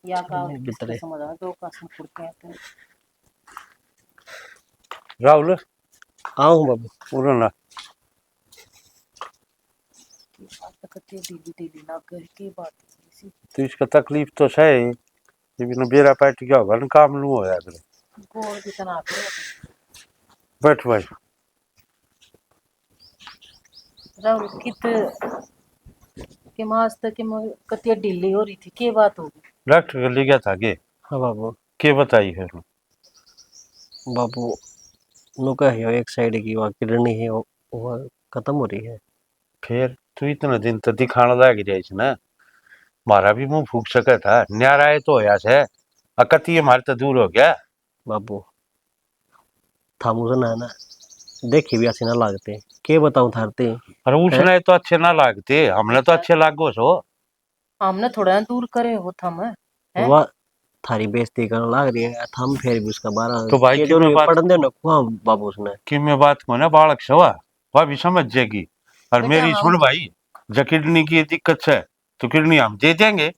या का बितरे समझ आ दो का संपुर के आते हैं। राहुल आऊं बाबू उड़ो ना कते ढीली ढीली लग गई की बात सी तो इसका तकलीफ तो है लेकिन बेरा पार्टी क्या होगा ना काम लू होया करे गोल की तना पे बैठ भाई राहुल कित के मास तक के कते ढीली हो रही थी की बात होगी? डॉक्टर के ले गया था के हाँ बाबू के बताई है बाबू नु कहियो एक साइड की वहाँ किडनी है वो खत्म हो रही है फिर तू इतना दिन तो दिखाने लग जाए ना मारा भी मुंह फूक सका था न्यारा है तो होया से अकती हमारे तो दूर हो गया बाबू थामू से ना देखी भी अच्छे ना लागते के बताऊं थारते और उसने तो अच्छे ना लागते हमने तो अच्छे लागो सो हमने थोड़ा दूर करे हो थम हैं? वह थारी बेइज्जती करने लग रही है थम फिर भी उसका बारह तो भाई ये की जो मैं बात पढ़न दे ना कुआ बाबू उसने कि मैं बात को ना बालक सवा वह भी समझ जाएगी और बेटा मेरी हम सुन भाई जब किडनी की दिक्कत है तो किडनी हम दे देंगे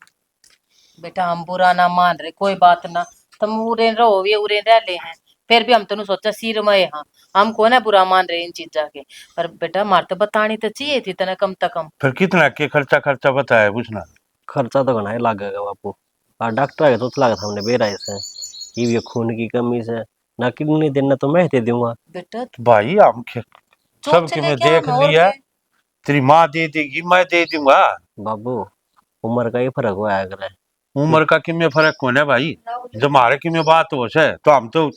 बेटा हम बुरा ना मान रहे कोई बात ना, तुम उरे रहो ये उरे रह ले हैं फिर भी हम तेन सोचा सिर में हाँ हम को ना बुरा मान रहे इन चीजा के, पर बेटा मार तो बतानी तो चाहिए थी तना कम तक कम। फिर कितना के खर्चा बताया पूछना खर्चा तो घना ही लागेगा बापू और डॉक्टर है तो लगा था हमने बेरा से कि ये खून की कमी से ना किडनी देना तो मैं दे दूंगा बेटा भाई हम सब के मैं देख लिया तेरी माँ दे देगी मैं दे दूंगा बाबू उम्र का ही फर्क हुआ है अगर उम्र का किमें फर्क कौन है भाई जब हमारे किमें बात हो से तो हम तो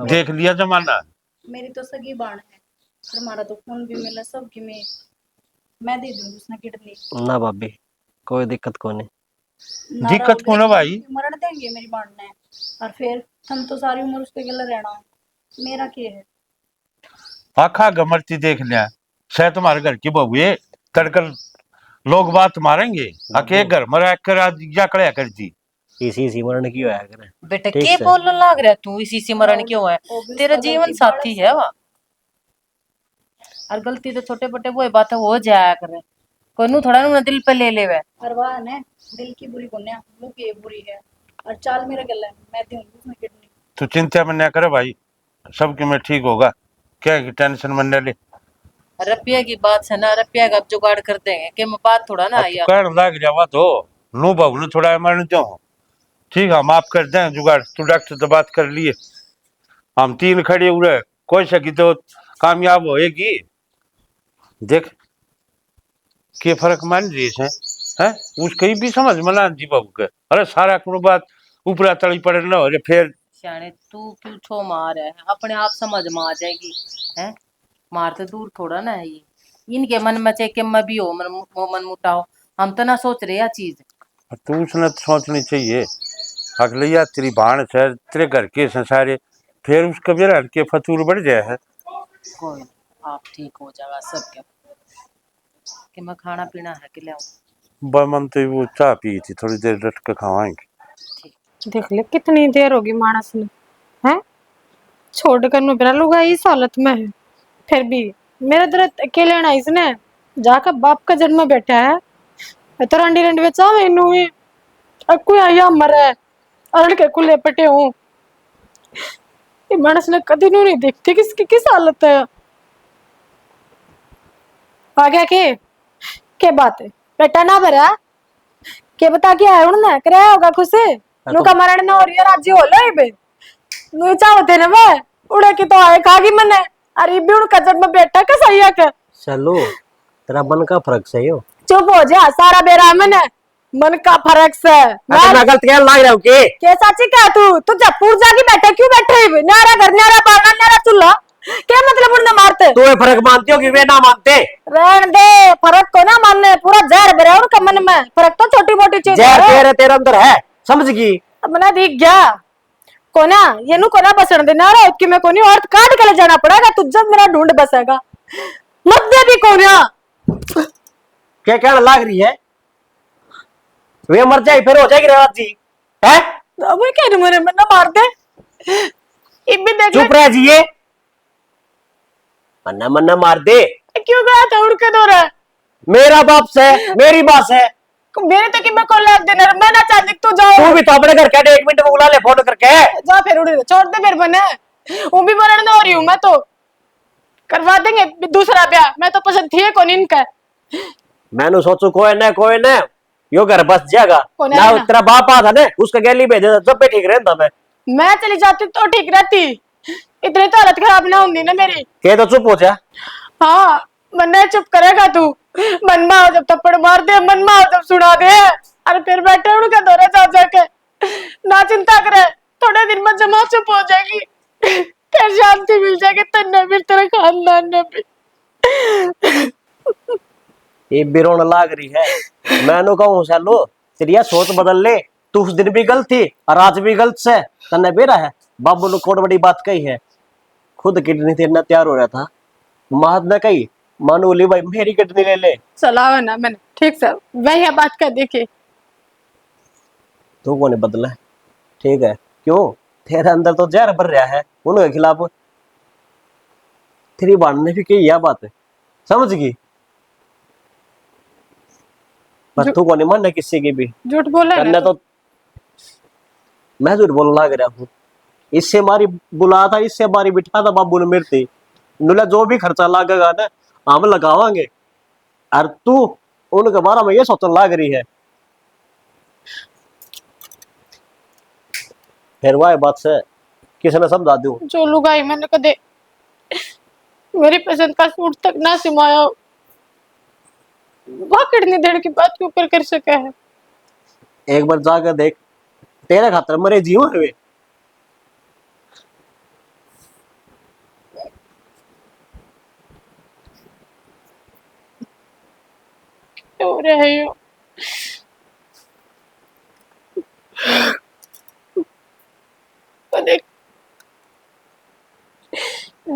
देख लिया जमाना मेरी तो सगी बाण है पर हमारा तो खून भी मिला सब की मैं दे दूंगी उसने किडनी ना भाभी कोई दिक्कत को नहीं दिक्कत कौन है भाई मरण देंगे मेरी बाण ने और फिर हम तो सारी उम्र उसके गले रहना मेरा क्या है आखा गमरती देख लिया शायद तुम्हारे घर की बहू है तड़कल लोग बात मारेंगे आके घर में रह कर आज क्या कड़िया कर दी इसी मरण की होया करे बेटा के बोलने लग रहा तू इसी से मरण क्यों है, तेरा जीवन साथी है वह और गलती तो छोटे छोटे वो बात हो जाया करे कोई नु थोड़ा नु दिल पे ले लेवे और वह ने दिल की बुरी गुन्या मुंह की बुरी है और चाल मेरे गले मैं दूंगी उसने किडनी तू चिंता में न करे भाई सबके में ठीक होगा क्या की टेंशन में न ले रुपया की बात है ना रुपया का जुगाड़ कर देंगे कि मैं बात थोड़ा ना आई कर लग जावा तो नो बहू ने थोड़ा मरण दो ठीक है हम आप कर दें जुगाड़ तू डॉक्टर से बात कर लिए हम तीन खड़े हुए कोई सकी तो कामयाब होएगी देख के फर्क मान रही है उसकी भी समझ में ना जी बहू के अरे सारा कोनो बात ऊपरा तली पड़े न हो फिर सियाने तू क्यों छो मार है अपने आप समझ में आ जाएगी हैं मार तो दूर थोड़ा ना है ये, इनके मन में चाहे कि मैं भी हो मन मुटाओ, हम तो ना सोच रहे यह चीज। तू उसने तो सोचनी चाहिए। अगले या तेरी भाण है, तेरे घर के संसारे, फिर उसका भी हट के फतूर बढ़ जाए है। कोई नहीं, आप ठीक हो जाएगा सब। क्या कि मैं खाना पीना है कि ले आऊं? मन तो वो चाह पी थी, थोड़ी देर डट के खावाएंगे। देख ले कितनी देर होगी मानस ने, हैं छोड़ कर मैं बिना लुगा इस हालत में है, फिर भी मेरा दर्द अकेले ना इसने जाकर बाप का जन्म में बैठा है। मैं तो रंडी रंडी बेचा मैनू ही कोई आया मर है अरड़ के कुले पटे हूं। ये मानस ने कभी नू नहीं देखती किसकी किस हालत है। आ गया के बात है बेटा ना भरा के बता के आया उन्होंने कराया होगा कुछ नुका मरण ना हो रही है राज्य हो लो बे नु चाहते ना वे उड़े की तो आए खागी मने अरे भी उन कजर में बैठा के सही है के चलो तेरा मन का फर्क सही हो। चुप हो जा सारा बेरा मने मन का फर्क से मैं गलत क्या लाग रहा हूं के साची क्या तू जयपुर जाके बैठे क्यों बैठे है नारा घर नारा बागा नारा चूल्हा क्या मतलब उन्हें मारते तू ये फर्क मानती हो कि वे ना मानते? रहन दे फर्क को ना मानने पूरा जहर भरा उनका मन में फर्क तो छोटी मोटी चीज जहर तेरे अंदर है समझ गई अपना दिख गया कोना ये नु कोना बसण देना रे कि मैं कोनी और काट के ले जाना पड़ेगा तुझे मेरा ढूंढ बसेगा मत दे भी कोना क्या कहने लाग रही है? वे मर जाए फिर हो जाएगी रात जी है अब क्या मरे मन ना मार दे इब भी देख चुप रह जिए मन्ना मन्ना मार दे क्यों गया था उड़ के दो रहा मेरा बाप से मेरी बात है मेरे तो कि मैं कॉल लग देना मैं ना चाहती तू जाओ तू भी तो अपने घर के 1 मिनट में बुला ले फोन करके जा फिर उड़ छोड़ दे फिर बने वो भी मरण हो रही हूं मैं तो करवा देंगे दूसरा ब्याह मैं तो पसंद थी कौन इनका मैंने सोचू कोई ना यो घर बस जाएगा ना तेरा बाप आ था ना उसका गैली भेज जब भी ठीक रहता मैं चली जाती तो ठीक रहती इतनी तो हालत खराब ना होती ना मेरी के तो चुप हो जा हाँ मन चुप करेगा तू मन में जब थप्पड़ मार दे मन में जब सुना दे अरे फिर बैठे उनका दौरा जा जाके ना चिंता करे थोड़े दिन में जमा चुप हो जाएगी फिर शांति मिल जाएगी तन्ने भी तेरे खानदान ने भी ये बिरोन लाग रही है मैंने कहूं चलो तेरी सोच बदल ले तू उस दिन भी गलत थी और आज भी गलत से तन्ने बेरा है बाबू ने कोट बड़ी बात कही है खुद किडनी तेरना तैयार हो रहा था महद ने कही मानूली भाई मेरी किडनी ले ले सलाह ना मैंने ठीक सर वही बात कर देखे तू कौन बदला ठीक है क्यों तेरे अंदर तो जहर भर रहा है उनके खिलाफ तेरी बाण ने भी कही यह बात है समझ गई पर तू कौन मानना किसी की भी झूठ बोला करना तो मैं झूठ बोलने लग रहा हूँ इससे हमारी बुलाया था इससे हमारी बिठा था बाबू ने मेरे थी नुला जो भी खर्चा लागेगा ना हम लगावांगे और तू उनके बारे में ये सोचने लग रही है फिर वह बात से किसी ने समझा दूं जो लुगाई मैंने कदे मेरी पसंद का सूट तक ना सिमाया वह किडनी देने की बात क्यों कर सका है एक बार जाकर देख तेरे खातर मरे जीव है वे हो रहे हो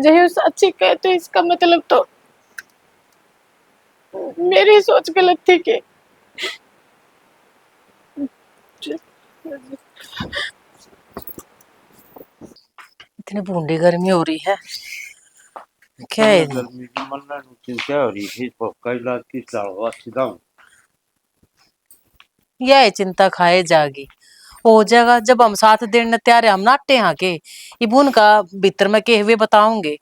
जही सच्ची कहे तो इसका मतलब तो मेरी सोच गलत थी कि इतनी बूंदी गर्मी हो रही है क्या है गर्मी की मन चिंता हो रही है कई रात की सीधा यह चिंता खाए जागी हो जाएगा जब हम साथ देने तैयार है हम नाटे यहाँ के इबुन का भीतर में के हुए बताओगे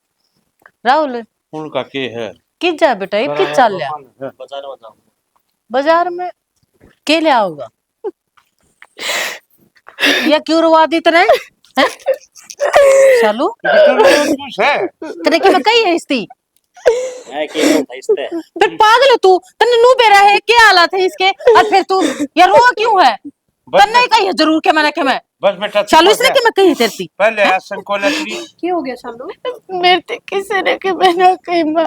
राहुल उनका के है किस जा बेटा ये किस चल लिया बाजार में के लिया होगा या क्यों रुआ दी तेरे चालू तेरे की मैं कही है इसती फिर पागल है तू तन्ने नू बेरा है क्या हालत है इसके और फिर तू यार रो क्यों है तन्ने ही कही है जरूर के मैंने बस बेटा चुप शालू हो इसने जा। कि मैं कही तेरती पहले आसन को लकड़ी क्या हो गया शालू? मेरे ते किसी ने कि मैंने कही माँ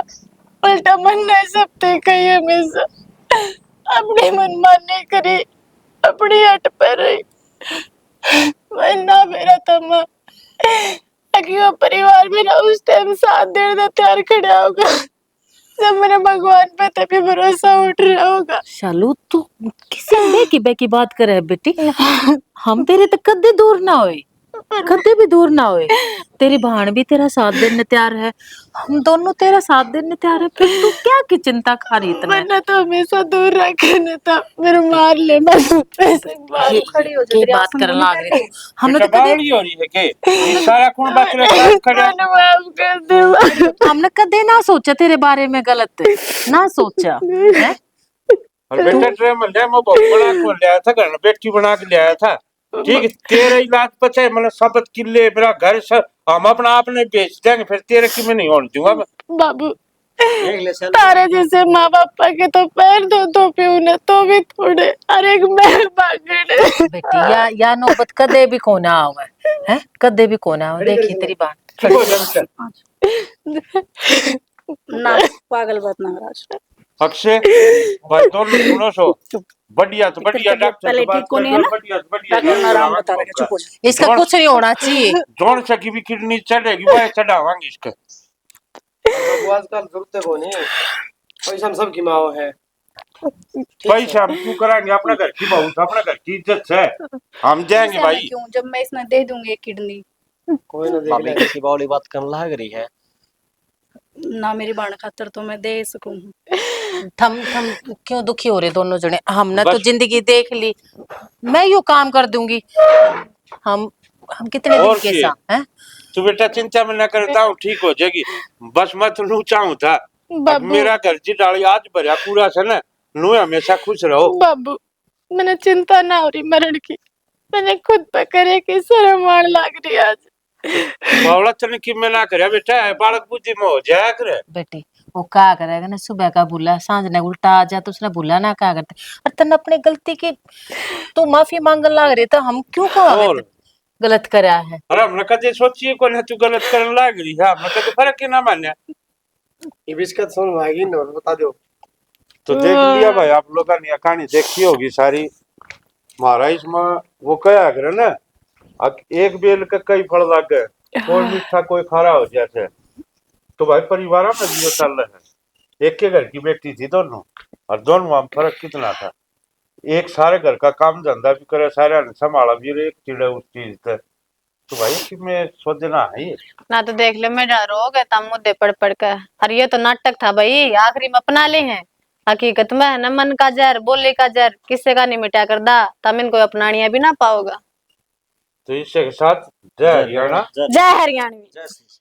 उल्टा मन नहीं सकते कही हमेशा अपनी मनमानी करी अपनी हट पर रही मैं ना मेरा तमा ताकि वो परिवार मेरा उस टाइम साथ देने तैयार खड़ा होगा जब मेरे भगवान पे तभी भरोसा उठ रहा होगा। शालू तू किसी बेकी बेकी बात करे है बेटी हम तेरे तक कदे दूर ना होए कदे भी दूर ना होए तेरी बहन भी तेरा साथ देने तैयार है हम दोनों तेरा साथ देने तैयार है फिर तू क्या की चिंता खा रही इतना मैंने तो हमेशा दूर रखे नहीं था मेरे मार ले मैं पैसे मार ये खड़ी हो जा, ये तेरी बात आसन कर बोली लाग रही पहले। तू हमने बेटा तो कदे बावली हो रही है के ये सारा कौन बात रे खड़े मैंने माफ कर दे हमने कदे ना सोचा तेरे बारे में गलत ना सोचा है और बेटा ट्रे में ले मैं बहुत बड़ा को ले आया था घर में बेटी बना के ले आया था ठीक है, तेरे इलाज पचा है मतलब साबत किले मेरा घर सब हम अपना आपने बेच देंगे फिर तेरे की मैं नहीं होने दूंगा मैं। बाबू देख ले शालू तारे जैसे माँ बापा के तो पैर धो पे उन्हें तो भी थोड़े और एक मैं भागने बेटी या नौबत कदे भी कोना आवे है कदे भी कोना आवे देखी तेरी बात ठीक हो जा बेटा। ना पागल बात ना राज। अक्षय भाई दोनों सुनो सो बढ़िया तो बढ़िया डॉक्टर पहले से बात ठीक को कर नहीं है ना? बढ़िया तो बढ़िया डॉक्टर ने आराम बता रखा, चुप हो जा। इसका कुछ नहीं होना चाहिए जोन सकी भी किडनी चढ़ेगी वह चढ़ावांगे इसका। बाबू आजकल जरूरत को नहीं पैसा हम सबकी माओ है पैसा हम क्यों कराएंगे अपना घर की बहू से, अपना घर की इज्जत है हम जाएंगे ऐसा भाई। क्यों जब मैं इसमें दे दूंगी एक किडनी कोई ना देख भाभी ले किसी बावली बात करने लग रही है ना मेरी बाण खातर तो मैं दे सकूं। थम क्यों दुखी हो रहे दोनों जने हमने तो बस। जिंदगी देख ली मैं यू काम कर दूंगी हम कितने दिन और के क्या? साथ हैं तू बेटा चिंता में न करता हूँ ठीक हो जाएगी बस मैं तू चाहूँ था अब बाबू मेरा घर जी डाली आज भरा पूरा से ना नू हमेशा खुश रहो। बाबू मैंने चिंता ना हो रही मरण की मैंने खुद पे करे कि शर्म आने लग रही आज बावला तने कि मैं ना करे बेटा बालक बुद्धि में हो जाया करे। बेटी वो क्या करेगा ना सुबह का भूला सांझ ने उल्टा आ जाए तो उसने भूला ना क्या करते और तने अपने गलती की तो माफी मांगने लग रही तो हम क्यों और? को गलत करा है अरे हमने कदे सोचिए को ना तू गलत करने लग रही है हमने कदे फर्क ही ना मान्या। ये बिस्किट सुन भागी न बता दो तो देख लिया भाई आप लोगों ने कहानी देखी होगी सारी हमारा इसमें वो क्या करे ना अब एक बेल का कई फल लग गए कोई मीठा कोई खारा हो जाते तो भाई परिवार में जियो चल रहा है एक के घर की बेटी थी दोनों और दोनों में फर्क कितना था एक सारे घर का काम धंधा भी करे सारे ने संभाला भी और एक चिड़े उस चीज से तो भाई कि मैं सोचना है ये ना तो देख ले मेरा रोग है तम मुद्दे पड़ कर और ये तो नाटक था भाई आखिरी में अपना ले हैं हकीकत में न मन का जहर बोले का जहर किससे का नहीं मिटा कर दा तम इनको अपनानिया भी ना पाओगा। तो इसके साथ जय हरियाणा जय हरियाणवी। जैसे